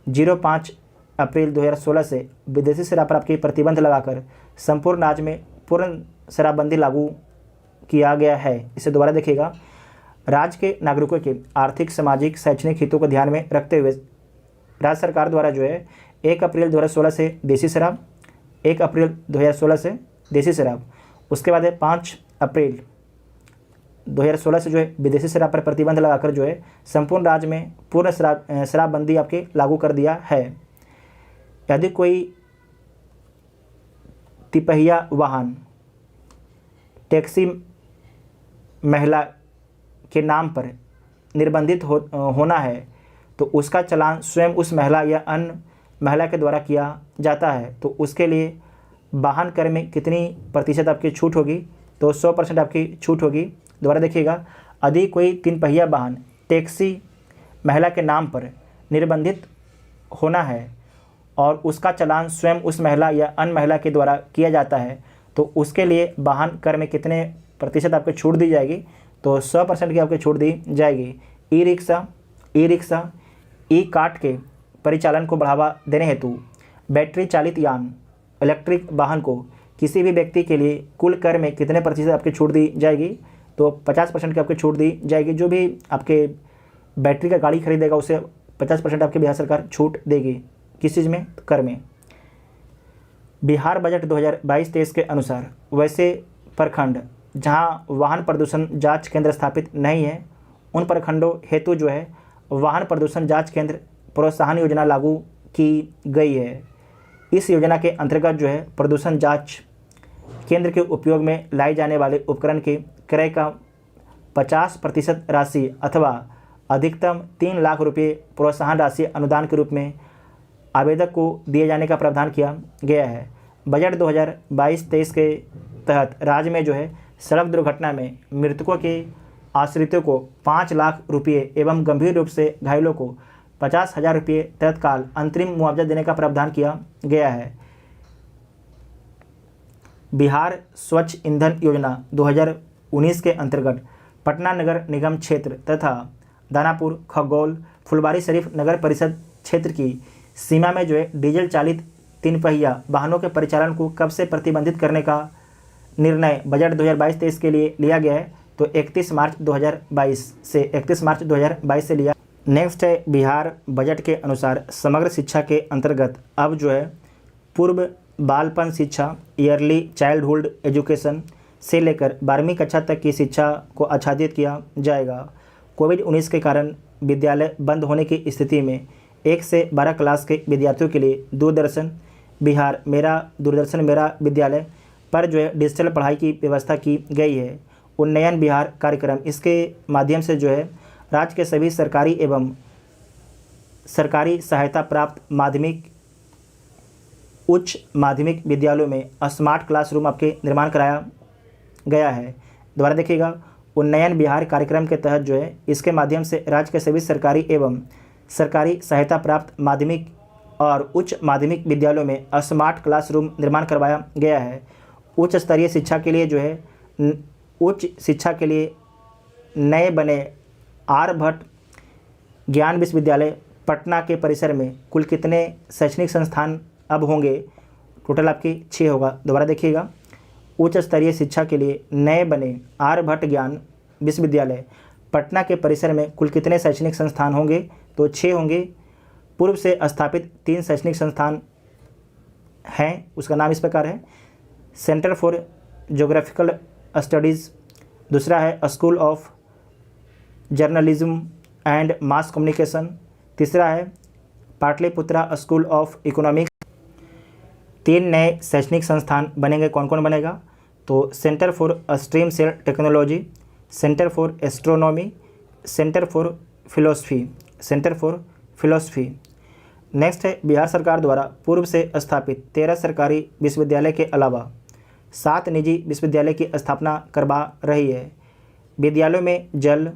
05 अप्रैल 2016 से विदेशी शराब पर आपके प्रतिबंध लगाकर संपूर्ण राज्य में पूर्ण शराबबंदी लागू किया गया है। इसे दोबारा देखिएगा। राज्य के नागरिकों के आर्थिक, सामाजिक, शैक्षणिक हितों को ध्यान में रखते हुए राज्य सरकार द्वारा जो है 1 अप्रैल 2016 से देसी शराब, 1 अप्रैल 2016 से देसी शराब, उसके बाद है 5 अप्रैल 2016 से जो है विदेशी शराब पर प्रतिबंध लगाकर जो है संपूर्ण राज्य में पूर्ण शराबबंदी आपके लागू कर दिया है। यदि कोई तिपहिया वाहन टैक्सी महिला के नाम पर निर्बंधित होना है तो उसका चालान स्वयं उस महिला या अन्य महिला के द्वारा किया जाता है। तो उसके लिए वाहन कर में कितनी प्रतिशत आपकी छूट होगी? तो 100% आपकी छूट होगी। दोबारा देखिएगा, यदि कोई 3 पहिया वाहन टैक्सी महिला के नाम पर निर्बंधित होना है और उसका चालान स्वयं उस महिला या अन्य महिला के द्वारा किया जाता है तो उसके लिए वाहन कर में कितने प्रतिशत आपको छूट दी जाएगी? तो 100% की आपको छूट दी जाएगी। ई रिक्शा, ई कार्ट के परिचालन को बढ़ावा देने हेतु बैटरी चालित यान, इलेक्ट्रिक वाहन को किसी भी व्यक्ति के लिए कुल कर में कितने प्रतिशत आपकी छूट दी जाएगी? तो 50% की आपकी छूट दी जाएगी। जो भी आपके बैटरी का गाड़ी खरीदेगा उसे 50% आपकी बिहार सरकार छूट देगी। किस चीज़ में? कर में। बिहार बजट 2022-23 के अनुसार वैसे प्रखंड जहां वाहन प्रदूषण जांच केंद्र स्थापित नहीं है उन प्रखंडों हेतु जो है वाहन प्रदूषण जांच केंद्र प्रोत्साहन योजना लागू की गई है। इस योजना के अंतर्गत जो है प्रदूषण जांच केंद्र के उपयोग में लाए जाने वाले उपकरण के क्रय का 50% राशि अथवा अधिकतम 3 लाख रुपये प्रोत्साहन राशि अनुदान के रूप में आवेदक को दिए जाने का प्रावधान किया गया है। बजट 2022-23 के तहत राज्य में जो है सड़क दुर्घटना में मृतकों के आश्रितों को 5 लाख रुपये एवं गंभीर रूप से घायलों को 50,000 रुपये तत्काल अंतरिम मुआवजा देने का प्रावधान किया गया है। बिहार स्वच्छ ईंधन योजना 2019 के अंतर्गत पटना नगर निगम क्षेत्र तथा दानापुर, खगौल, फुलवारीशरीफ नगर परिषद क्षेत्र की सीमा में जो है डीजल चालित 3 पहिया वाहनों के परिचालन को कब से प्रतिबंधित करने का निर्णय बजट 2022-23 के लिए लिया गया है? तो 31 मार्च 2022 से लिया। नेक्स्ट है बिहार बजट के अनुसार समग्र शिक्षा के अंतर्गत अब जो है पूर्व बालपन शिक्षा, ईयरली चाइल्डहुड एजुकेशन से लेकर 12वीं कक्षा तक की शिक्षा को आच्छादित किया जाएगा। कोविड-19 के कारण विद्यालय बंद होने की स्थिति में 1 से 12 क्लास के विद्यार्थियों के लिए दूरदर्शन मेरा विद्यालय पर जो है डिजिटल पढ़ाई की व्यवस्था की गई है। उन्नयन बिहार कार्यक्रम, इसके माध्यम से जो है राज्य के सभी सरकारी एवं सरकारी सहायता प्राप्त माध्यमिक उच्च माध्यमिक विद्यालयों में स्मार्ट क्लासरूम आपके निर्माण कराया गया है। दोबारा देखिएगा, उन्नयन बिहार कार्यक्रम के तहत जो है इसके माध्यम से राज्य के सभी सरकारी एवं सरकारी सहायता प्राप्त माध्यमिक और उच्च माध्यमिक विद्यालयों में स्मार्ट क्लासरूम निर्माण करवाया गया है। उच्च स्तरीय शिक्षा के लिए जो है उच्च शिक्षा के लिए नए बने आर्यभट्ट ज्ञान विश्वविद्यालय पटना के परिसर में कुल कितने शैक्षणिक संस्थान अब होंगे? टोटल आपके 6 होगा। दोबारा देखिएगा, उच्च स्तरीय शिक्षा के लिए नए बने आर्यभट्ट ज्ञान विश्वविद्यालय पटना के परिसर में कुल कितने शैक्षणिक संस्थान होंगे? तो 6 होंगे। पूर्व से स्थापित 3 शैक्षणिक संस्थान हैं, उसका नाम इस प्रकार है। सेंटर फॉर ज्योग्राफिकल स्टडीज़, दूसरा है school of journalism and mass communication, तीसरा है पाटलिपुत्रा स्कूल ऑफ इकोनॉमिक्स। 3 नए शैक्षणिक संस्थान बनेंगे। कौन कौन बनेगा? तो centre for stem cell technology, centre for astronomy, centre for philosophy. Next है, बिहार सरकार द्वारा पूर्व से स्थापित 13 सरकारी विश्वविद्यालय के अलावा 7 निजी विश्वविद्यालय की स्थापना करवा रही है। विद्यालयों में जल,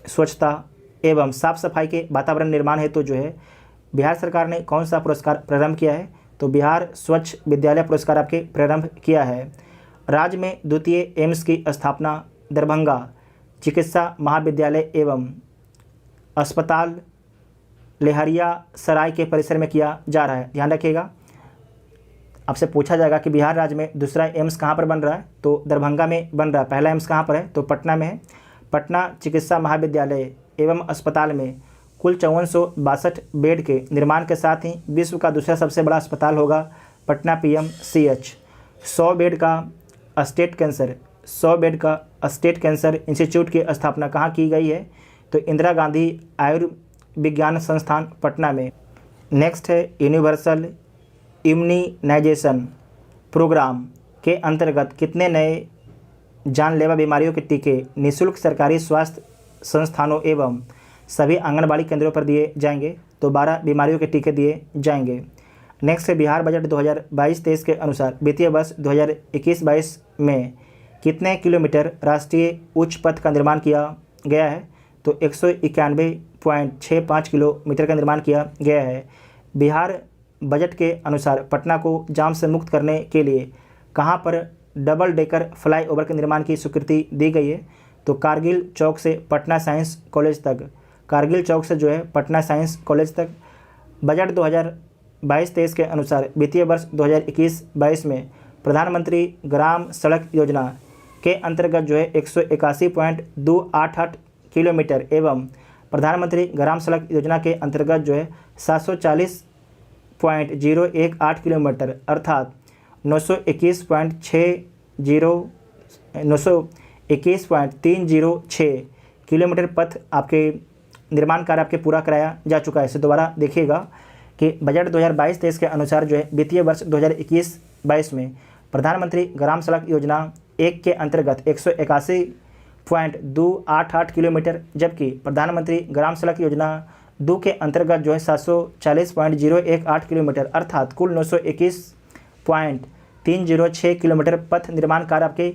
स्वच्छता एवं साफ सफाई के वातावरण निर्माण हेतु जो है बिहार सरकार ने कौन सा पुरस्कार प्रारंभ किया है? तो बिहार स्वच्छ विद्यालय पुरस्कार आपके प्रारंभ किया है। राज्य में द्वितीय एम्स की स्थापना दरभंगा चिकित्सा महाविद्यालय एवं अस्पताल लहेरियासराय के परिसर में किया जा रहा है। ध्यान रखिएगा, आपसे पूछा जाएगा कि बिहार राज्य में दूसरा एम्स कहाँ पर बन रहा है? तो दरभंगा में बन रहा है। पहला एम्स कहाँ पर है? तो पटना में है। पटना चिकित्सा महाविद्यालय एवं अस्पताल में कुल 5462 बेड के निर्माण के साथ ही विश्व का दूसरा सबसे बड़ा अस्पताल होगा पटना PMCH। 100 बेड का स्टेट कैंसर इंस्टीट्यूट की स्थापना कहाँ की गई है? तो इंदिरा गांधी आयुर्विज्ञान संस्थान पटना में। नेक्स्ट है, यूनिवर्सल इम्यूनाइजेशन प्रोग्राम के अंतर्गत कितने नए जानलेवा बीमारियों के टीके निःशुल्क सरकारी स्वास्थ्य संस्थानों एवं सभी आंगनबाड़ी केंद्रों पर दिए जाएंगे? तो 12 बीमारियों के टीके दिए जाएंगे। नेक्स्ट है, बिहार बजट 2022-23 के अनुसार वित्तीय वर्ष 2021-22 में कितने किलोमीटर राष्ट्रीय उच्च पथ का निर्माण किया गया है? तो 191.65 किलोमीटर का निर्माण किया गया है। बिहार बजट के अनुसार पटना को जाम से मुक्त करने के लिए कहाँ पर डबल डेकर फ्लाईओवर के निर्माण की स्वीकृति दी गई है? तो कारगिल चौक से पटना साइंस कॉलेज तक। कारगिल चौक से जो है पटना साइंस कॉलेज तक। बजट 2022-23 के अनुसार वित्तीय वर्ष 2021-22 में प्रधानमंत्री ग्राम सड़क योजना के अंतर्गत जो है 181.288 किलोमीटर एवं प्रधानमंत्री ग्राम सड़क योजना के अंतर्गत जो है 740.018 किलोमीटर अर्थात 921.306 किलोमीटर पथ आपके निर्माण कार्य आपके पूरा कराया जा चुका है। इसे दोबारा देखिएगा कि बजट 2022-23 के अनुसार जो है वित्तीय वर्ष 2021-22 में प्रधानमंत्री ग्राम सड़क योजना 1 के अंतर्गत 181.288 किलोमीटर, जबकि प्रधानमंत्री ग्राम सड़क योजना 2 के अंतर्गत जो है 740.018 किलोमीटर अर्थात कुल 921.306 किलोमीटर पथ निर्माण कार्य आपके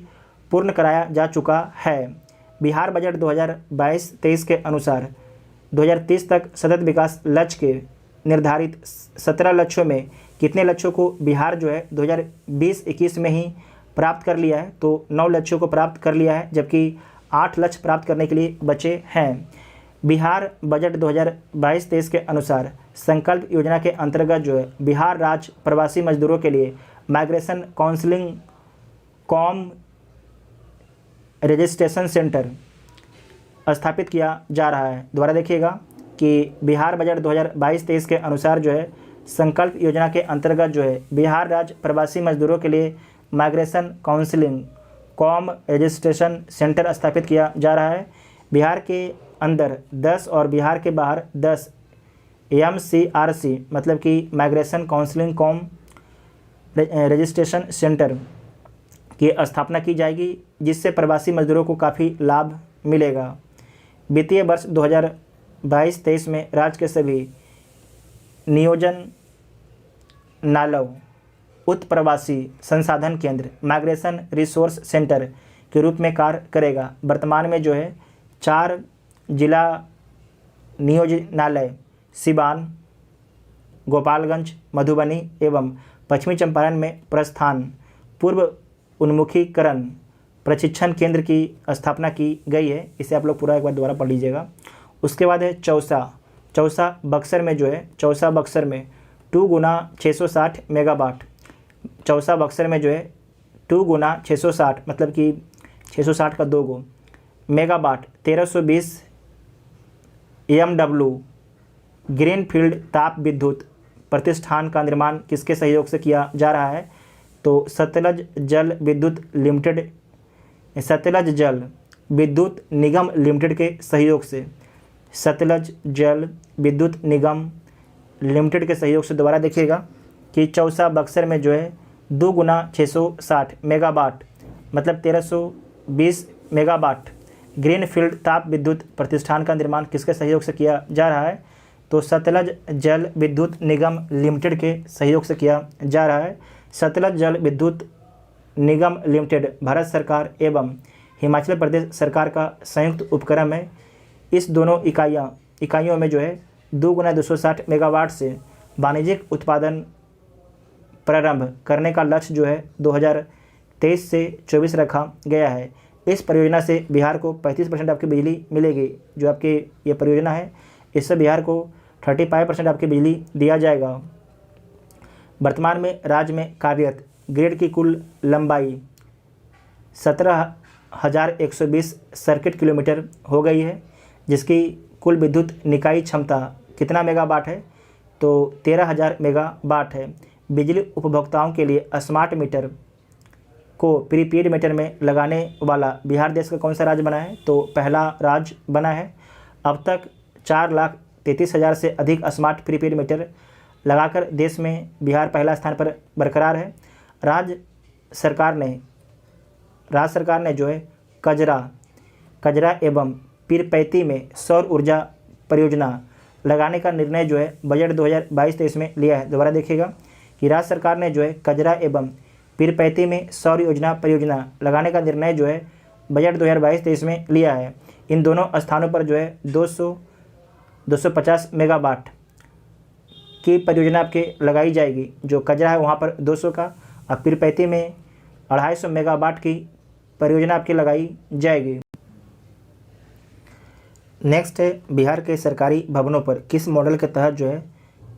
पूर्ण कराया जा चुका है। बिहार बजट 2022-23 के अनुसार 2030 तक सतत विकास लक्ष्य के निर्धारित 17 लक्ष्यों में कितने लक्ष्यों को बिहार जो है 2020-21 में ही प्राप्त कर लिया है? तो 9 लक्ष्यों को प्राप्त कर लिया है, जबकि 8 लक्ष्य प्राप्त करने के लिए बचे हैं। बिहार बजट 2022-23 के अनुसार संकल्प योजना के अंतर्गत जो है बिहार राज्य प्रवासी मजदूरों के लिए migration counselling com registration centre स्थापित किया जा रहा है। दोबारा देखिएगा कि बिहार बजट 2022-23 के अनुसार जो है संकल्प योजना के अंतर्गत जो है बिहार राज्य प्रवासी मजदूरों के लिए migration counselling com registration centre स्थापित किया जा रहा है। बिहार के अंदर 10 और बिहार के बाहर 10 MCRC मतलब कि migration counselling com registration centre की स्थापना की जाएगी, जिससे प्रवासी मजदूरों को काफ़ी लाभ मिलेगा। वित्तीय वर्ष 2022-23 में राज्य के सभी नियोजन नालव उत्प्रवासी संसाधन केंद्र माइग्रेशन रिसोर्स सेंटर के रूप में कार्य करेगा। वर्तमान में जो है 4 जिला नियोजनालय सिवान, गोपालगंज, मधुबनी एवं पश्चिमी चंपारण में प्रस्थान पूर्व उन्मुखीकरण प्रशिक्षण केंद्र की स्थापना की गई है। इसे आप लोग पूरा एक बार दोबारा पढ़ लीजिएगा। उसके बाद है चौसा बक्सर में जो है, चौसा बक्सर में 2 गुना 660 मेगावाट, चौसा बक्सर में जो है 2 गुना 660 मतलब कि 660 का 2 गो मेगावाट 1320 MW ग्रीनफील्ड ताप विद्युत प्रतिष्ठान का निर्माण किसके सहयोग से किया जा रहा है? तो सतलज जल विद्युत लिमिटेड, सतलज जल विद्युत निगम लिमिटेड के सहयोग से, सतलज जल विद्युत निगम लिमिटेड के सहयोग से। दोबारा देखिएगा कि चौसा बक्सर में जो है 2 गुना 660 मेगावाट मतलब 1320 मेगावाट ग्रीनफील्ड ताप विद्युत प्रतिष्ठान का निर्माण किसके सहयोग से किया जा रहा है? तो सतलज जल विद्युत निगम लिमिटेड के सहयोग से किया जा रहा है। सतलज जल विद्युत निगम लिमिटेड भारत सरकार एवं हिमाचल प्रदेश सरकार का संयुक्त उपक्रम है। इस दोनों इकाइयों में जो है 2 गुना 260 मेगावाट से वाणिज्यिक उत्पादन प्रारंभ करने का लक्ष्य जो है 2023 से 24 रखा गया है। इस परियोजना से बिहार को 35% आपकी बिजली मिलेगी। जो आपकी ये परियोजना है इससे बिहार को 35% आपकी बिजली दिया जाएगा। वर्तमान में राज्य में कार्यरत ग्रिड की कुल लंबाई 17,120 सर्किट किलोमीटर हो गई है, जिसकी कुल विद्युत निकाय क्षमता कितना मेगावाट है? तो 13,000 मेगावाट है। बिजली उपभोक्ताओं के लिए स्मार्ट मीटर को प्रीपेड मीटर में लगाने वाला बिहार देश का कौन सा राज्य बना है? तो पहला राज्य बना है। अब तक 4,33,000 से अधिक स्मार्ट प्रीपेड मीटर लगाकर देश में बिहार पहला स्थान पर बरकरार है। राज्य सरकार ने जो है कजरा एवं पीरपैती में सौर ऊर्जा परियोजना लगाने का निर्णय जो है बजट 2022-23 में लिया है। दोबारा देखिएगा कि राज्य सरकार ने जो है कजरा एवं पीरपैती में सौर ऊर्जा परियोजना लगाने का निर्णय जो है बजट 2022-23 में लिया है। इन दोनों स्थानों पर जो है 250 मेगावाट की परियोजना आपके लगाई जाएगी। जो कजरा है वहाँ पर 200 का और पीरपैती में 250 मेगावाट की परियोजना आपकी लगाई जाएगी। नेक्स्ट है बिहार के सरकारी भवनों पर किस मॉडल के तहत जो है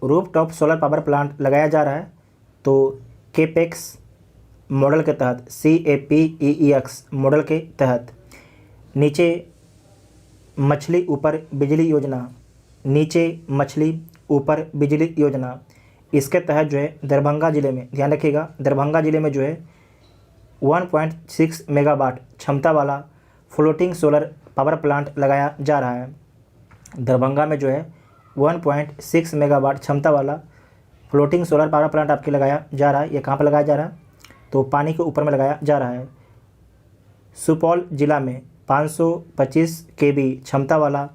रूफटॉप सोलर पावर प्लांट लगाया जा रहा है? तो केपेक्स मॉडल के तहत, CAPEX मॉडल के तहत। नीचे मछली ऊपर बिजली योजना, नीचे मछली ऊपर बिजली योजना, इसके तहत जो है दरभंगा ज़िले में, ध्यान रखिएगा, दरभंगा ज़िले में जो है 1.6 मेगावाट क्षमता वाला फ्लोटिंग सोलर पावर प्लांट लगाया जा रहा है। दरभंगा में जो है 1.6 मेगावाट क्षमता वाला फ्लोटिंग सोलर पावर प्लांट आपके लगाया जा रहा है। ये कहाँ पर लगाया जा रहा है? तो पानी के ऊपर में लगाया जा रहा है। सुपौल जिला में 525 kV क्षमता वाला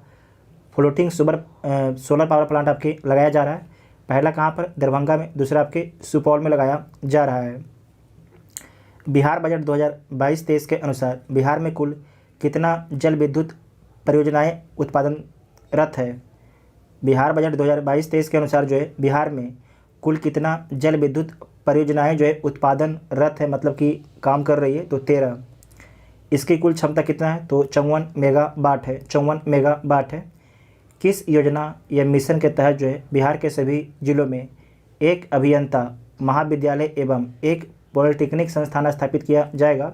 फ्लोटिंग सोलर पावर प्लांट आपके लगाया जा रहा है। पहला कहाँ पर? दरभंगा में, दूसरा आपके सुपौल में लगाया जा रहा है। बिहार बजट 2022-23 के अनुसार बिहार में कुल कितना जल विद्युत परियोजनाएं उत्पादनरत है? बिहार बजट 2022-23 के अनुसार जो है बिहार में कुल कितना जल विद्युत परियोजनाएं जो है उत्पादनरत है, मतलब कि काम कर रही है? तो 13। इसकी कुल क्षमता कितना है? तो 54 मेगावाट है, 54 मेगावाट है। किस योजना या मिशन के तहत जो है बिहार के सभी जिलों में एक अभियंता महाविद्यालय एवं एक पॉलिटेक्निक संस्थान स्थापित किया जाएगा?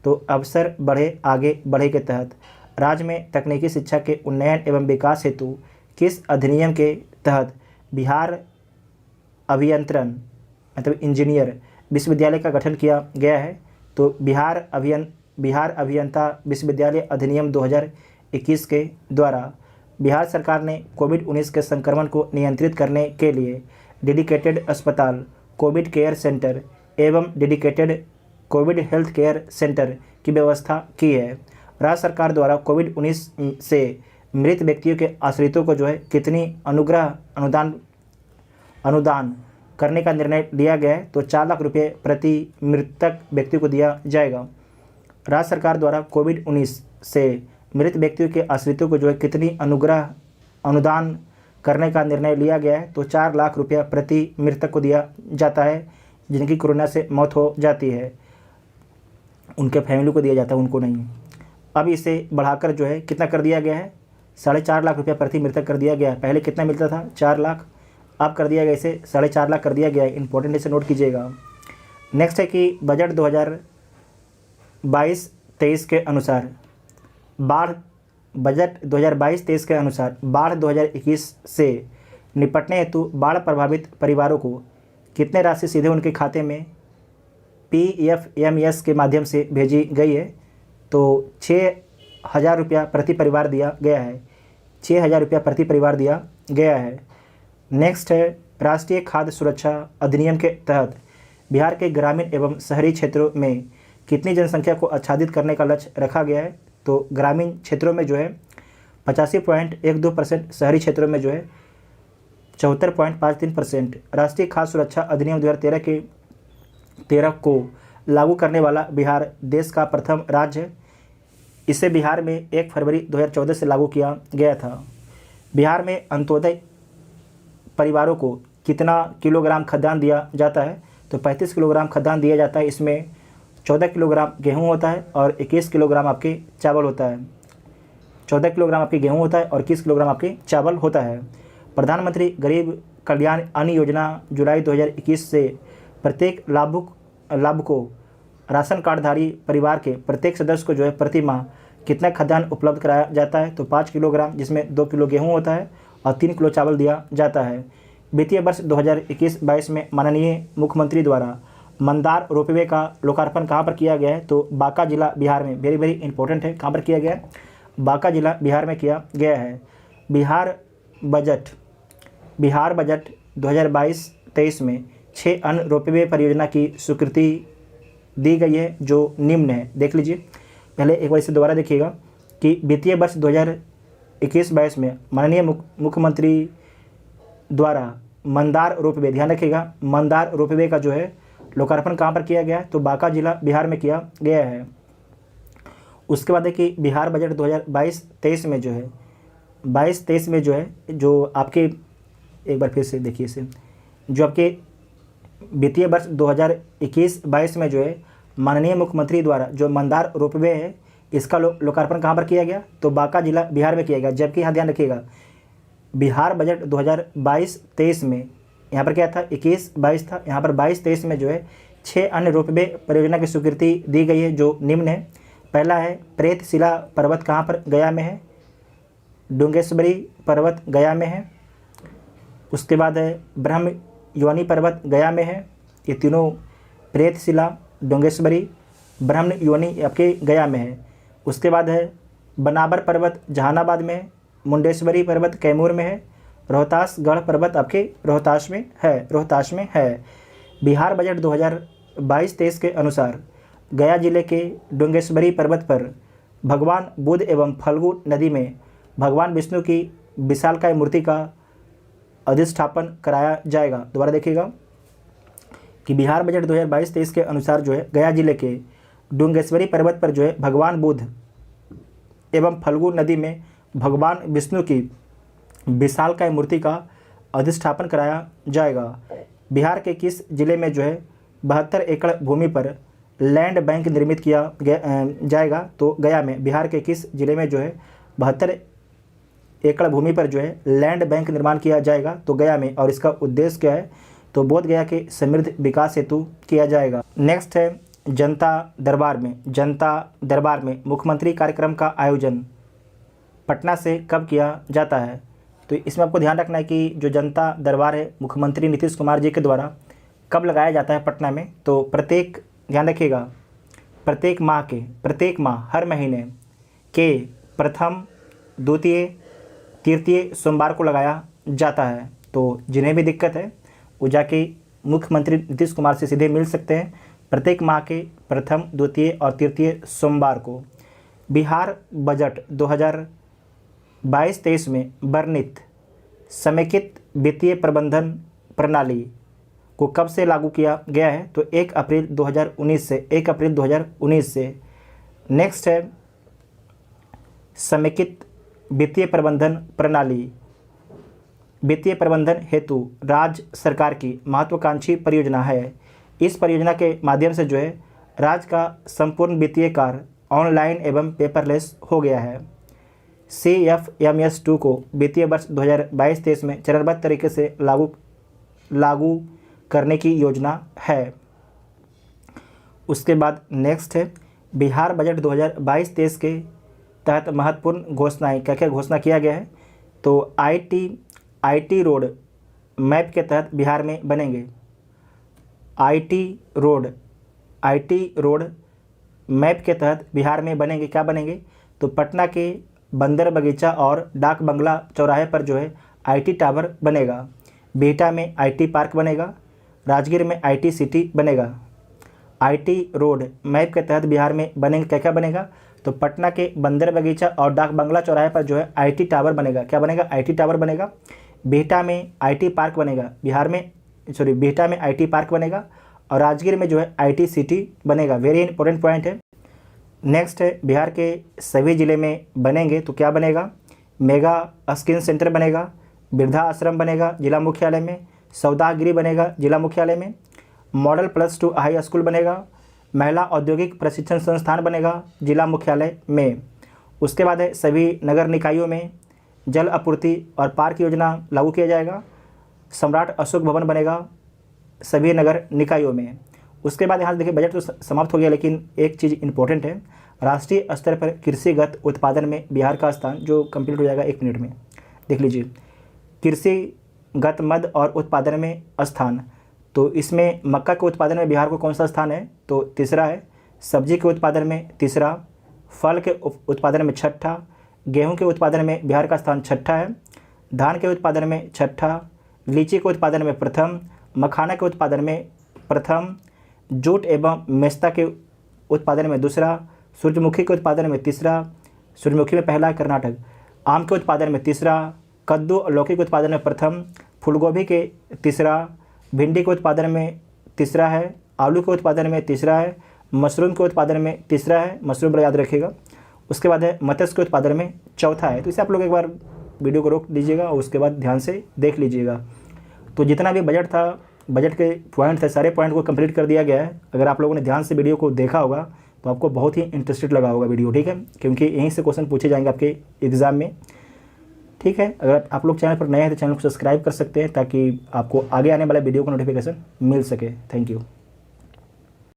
तो अवसर बढ़े आगे बढ़े के तहत राज्य में तकनीकी शिक्षा के उन्नयन एवं विकास हेतु किस अधिनियम के तहत बिहार अभियंत्रण मतलब इंजीनियर विश्वविद्यालय का गठन किया गया है? तो बिहार अभियंता विश्वविद्यालय अधिनियम 2021 के द्वारा बिहार सरकार ने कोविड-19 के संक्रमण को नियंत्रित करने के लिए डेडिकेटेड अस्पताल, कोविड केयर सेंटर एवं dedicated Covid health care centre की व्यवस्था की है। राज्य सरकार द्वारा कोविड-19 से मृत व्यक्तियों के आश्रितों को जो है कितनी अनुग्रह अनुदान करने का निर्णय लिया गया है, तो 4 लाख रुपये प्रति मृतक व्यक्ति को दिया जाएगा। राज्य सरकार द्वारा कोविड-19 से मृत व्यक्तियों के आश्रितों को जो है कितनी अनुदान करने का निर्णय लिया गया है, तो 4 लाख रुपया प्रति मृतक को दिया जाता है जिनकी कोरोना से मौत हो जाती है, उनके फैमिली को दिया जाता है, उनको नहीं। अब इसे बढ़ाकर जो है कितना कर दिया गया है, 4.5 लाख रुपया प्रति मृतक कर दिया गया है। पहले कितना मिलता था, 4 लाख, अब कर दिया गया इसे 4.5 लाख कर दिया गया है। इंपॉर्टेंट इसे नोट कीजिएगा। नेक्स्ट है कि बजट 2022-23 के अनुसार बजट 2022-23 के अनुसार बाढ़ 2021 से निपटने हेतु बाढ़ प्रभावित परिवारों को कितने राशि सीधे उनके खाते में PFMS के माध्यम से भेजी गई है, तो 6,000 रुपया प्रति परिवार दिया गया है। 6,000 रुपया प्रति परिवार दिया गया है। नेक्स्ट है राष्ट्रीय खाद्य सुरक्षा अधिनियम के तहत बिहार के ग्रामीण एवं शहरी क्षेत्रों में कितनी जनसंख्या को आच्छादित करने का लक्ष्य रखा गया है, तो ग्रामीण क्षेत्रों में जो है 85.12%, शहरी क्षेत्रों में जो है 74.53%। राष्ट्रीय खाद्य सुरक्षा अधिनियम 2013 को लागू करने वाला बिहार देश का प्रथम राज्य है। इसे बिहार में 1 फरवरी 2014 से लागू किया गया था। बिहार में अंत्योदय परिवारों को कितना किलोग्राम खाद्यान्न दिया जाता है, तो 35 किलोग्राम खाद्यान्न दिया जाता है। इसमें 14 किलोग्राम गेहूं होता है और 21 किलोग्राम आपके चावल होता है। 14 किलोग्राम आपके गेहूं होता है और 21 किलोग्राम आपके चावल होता है। प्रधानमंत्री गरीब कल्याण अन्न योजना जुलाई 2021 से प्रत्येक लाभुक को राशन कार्डधारी परिवार के प्रत्येक सदस्य को जो है प्रति माह कितना खाद्यान्न उपलब्ध कराया जाता है, तो 5 किलोग्राम, जिसमें 2 किलो गेहूँ होता है और 3 किलो चावल दिया जाता है। वित्तीय वर्ष 2021-22 में माननीय मुख्यमंत्री द्वारा मंदार रोपवे का लोकार्पण कहाँ पर किया गया है, तो बांका जिला बिहार में। वेरी वेरी इंपॉर्टेंट है, कहाँ पर किया गया है, बांका जिला बिहार में किया गया है। बिहार बजट 2022-23 में 6 अन्य रोपवे परियोजना की स्वीकृति दी गई है जो निम्न है। देख लीजिए, पहले एक बार इसे दोबारा देखिएगा कि वित्तीय वर्ष 2021-22 में माननीय मुख्यमंत्री द्वारा मंदार रोपवे, ध्यान रखिएगा, मंदार रोपवे का जो है लोकार्पण कहाँ पर किया गया है, तो बांका जिला बिहार में किया गया है। उसके बाद है कि बिहार बजट 2022-23 में जो है 22-23 में जो है, जो आपके एक बार फिर से देखिए इसे, जो आपके वित्तीय वर्ष 2021-22 में जो है माननीय मुख्यमंत्री द्वारा जो मंदार रोपवे है, इसका लोकार्पण कहाँ पर किया गया, तो बांका जिला बिहार में किया गया। जबकि यहाँ ध्यान रखिएगा, बिहार बजट 2022-23 में यहाँ पर क्या था, 21-22 था, यहाँ पर 22-23 में जो है 6 अन्य रोपवे परियोजना की स्वीकृति दी गई है जो निम्न है। पहला है प्रेतशिला पर्वत, कहाँ पर, गया में है। डुंगेश्वरी पर्वत गया में है। उसके बाद है ब्रह्म योनी पर्वत गया में है। ये तीनों प्रेतशिला, डुंगेश्वरी, ब्रह्म योनी आपके गया में है। उसके बाद है बनाबर पर्वत जहानाबाद में है। मुंडेश्वरी पर्वत कैमूर में है। रोहतासगढ़ पर्वत आपके रोहतास में है। बिहार बजट 2022-23 के अनुसार गया जिले के डुंगेश्वरी पर्वत पर भगवान बुद्ध एवं फल्गु नदी में भगवान विष्णु की विशालकाय मूर्ति का अधिष्ठापन कराया जाएगा। दोबारा देखिएगा कि बिहार बजट 2022-23 के अनुसार जो है गया जिले के डुंगेश्वरी पर्वत पर जो है भगवान बुद्ध एवं फल्गु नदी में भगवान विष्णु की विशालकाय मूर्ति का अधिष्ठापन कराया जाएगा। बिहार के किस जिले में जो है 72 एकड़ भूमि पर लैंड बैंक निर्मित किया जाएगा, तो गया में। बिहार के किस जिले में जो है 72 एकड़ भूमि पर जो है लैंड बैंक निर्माण किया जाएगा, तो गया में। और इसका उद्देश्य क्या है, तो बोध गया के समृद्ध विकास हेतु किया जाएगा। नेक्स्ट है जनता दरबार में मुख्यमंत्री कार्यक्रम का आयोजन पटना से कब किया जाता है, तो इसमें आपको ध्यान रखना है कि जो जनता दरबार है मुख्यमंत्री नीतीश कुमार जी के द्वारा कब लगाया जाता है पटना में, तो ध्यान रखिएगा प्रत्येक माह हर महीने के प्रथम, द्वितीय, तृतीय सोमवार को लगाया जाता है। तो जिन्हें भी दिक्कत है वो जाके मुख्यमंत्री नीतीश कुमार से सीधे मिल सकते हैं। प्रत्येक माह के प्रथम, द्वितीय और तृतीय सोमवार को। बिहार बजट 2022-23 में वर्णित समेकित वित्तीय प्रबंधन प्रणाली को कब से लागू किया गया है? तो 1 अप्रैल 2019 से, 1 अप्रैल 2019 से। नेक्स्ट है समेकित वित्तीय प्रबंधन प्रणाली। वित्तीय प्रबंधन हेतु राज्य सरकार की महत्वाकांक्षी परियोजना है। इस परियोजना के माध्यम से जो है राज्य का संपूर्ण वित्तीय कार्य ऑनलाइन एवं पेपरलेस हो गया है। CFMS 2 को वित्तीय वर्ष 2022-23 में चरणबद्ध तरीके से लागू करने की योजना है। उसके बाद नेक्स्ट है बिहार बजट 2022-23 के तहत महत्वपूर्ण घोषणाएं। क्या क्या घोषणा किया गया है? तो IT रोड मैप के तहत बिहार में बनेंगे। IT रोड मैप के तहत बिहार में बनेंगे। क्या बनेंगे? तो पटना के बंदर बगीचा और डाक बंगला चौराहे पर जो है IT टावर बनेगा। बिहटा में IT पार्क बनेगा। राजगीर में IT सिटी बनेगा। IT रोड मैप के तहत बिहार में बनेंगे। क्या क्या बनेगा? तो पटना के बंदर बगीचा और डाक बंगला चौराहे पर जो है IT टावर बनेगा। क्या बनेगा? IT टावर बनेगा। बिहटा में IT पार्क बनेगा। बिहटा में IT पार्क बनेगा और राजगीर में जो है IT सिटी बनेगा। वेरी इंपॉर्टेंट पॉइंट है। नेक्स्ट है बिहार के सभी ज़िले में बनेंगे। तो क्या बनेगा? मेगा स्किन सेंटर बनेगा। वृद्धा आश्रम बनेगा जिला मुख्यालय में। सौदागिरी बनेगा जिला मुख्यालय में। मॉडल +2 हाई स्कूल बनेगा। महिला औद्योगिक प्रशिक्षण संस्थान बनेगा जिला मुख्यालय में। उसके बाद है सभी नगर निकायों में जल आपूर्ति और पार्क योजना लागू किया जाएगा। सम्राट अशोक भवन बनेगा सभी नगर निकायों में। उसके बाद यहाँ देखिए बजट तो समाप्त हो गया, लेकिन एक चीज़ इंपॉर्टेंट है। राष्ट्रीय स्तर पर कृषिगत उत्पादन में बिहार का स्थान जो कंप्लीट हो जाएगा 1 मिनट में, देख लीजिए। कृषिगत मद और उत्पादन में स्थान, तो इसमें मक्का के उत्पादन में बिहार को कौन सा स्थान है? तो तीसरा है। सब्जी के उत्पादन में तीसरा। फल के उत्पादन में छठा। गेहूं के उत्पादन में बिहार का स्थान छठा है। धान के उत्पादन में छठा। लीची के उत्पादन में प्रथम। मखाना के उत्पादन में प्रथम। जूट एवं मेस्ता के उत्पादन में दूसरा। सूरजमुखी के उत्पादन में तीसरा। सूरजमुखी में पहला है कर्नाटक। आम के उत्पादन में तीसरा। कद्दू और लौकी के उत्पादन में प्रथम। फूलगोभी के तीसरा। भिंडी के उत्पादन में तीसरा है। आलू के उत्पादन में तीसरा है। मशरूम के उत्पादन में तीसरा है, मशरूम याद रखिएगा। उसके बाद है मत्स्य के उत्पादन में चौथा है। तो इसे आप लोग एक बार वीडियो को रोक दीजिएगा और उसके बाद ध्यान से देख लीजिएगा। तो जितना भी बजट था, बजट के पॉइंट थे, सारे पॉइंट को कंप्लीट कर दिया गया है। अगर आप लोगों ने ध्यान से वीडियो को देखा होगा तो आपको बहुत ही इंटरेस्टेड लगा होगा वीडियो, ठीक है, क्योंकि यहीं से क्वेश्चन पूछे जाएंगे आपके एग्ज़ाम में, ठीक है। अगर आप लोग चैनल पर नए हैं तो चैनल को सब्सक्राइब कर सकते हैं ताकि आपको आगे आने वाले वीडियो का नोटिफिकेशन मिल सके। Thank you.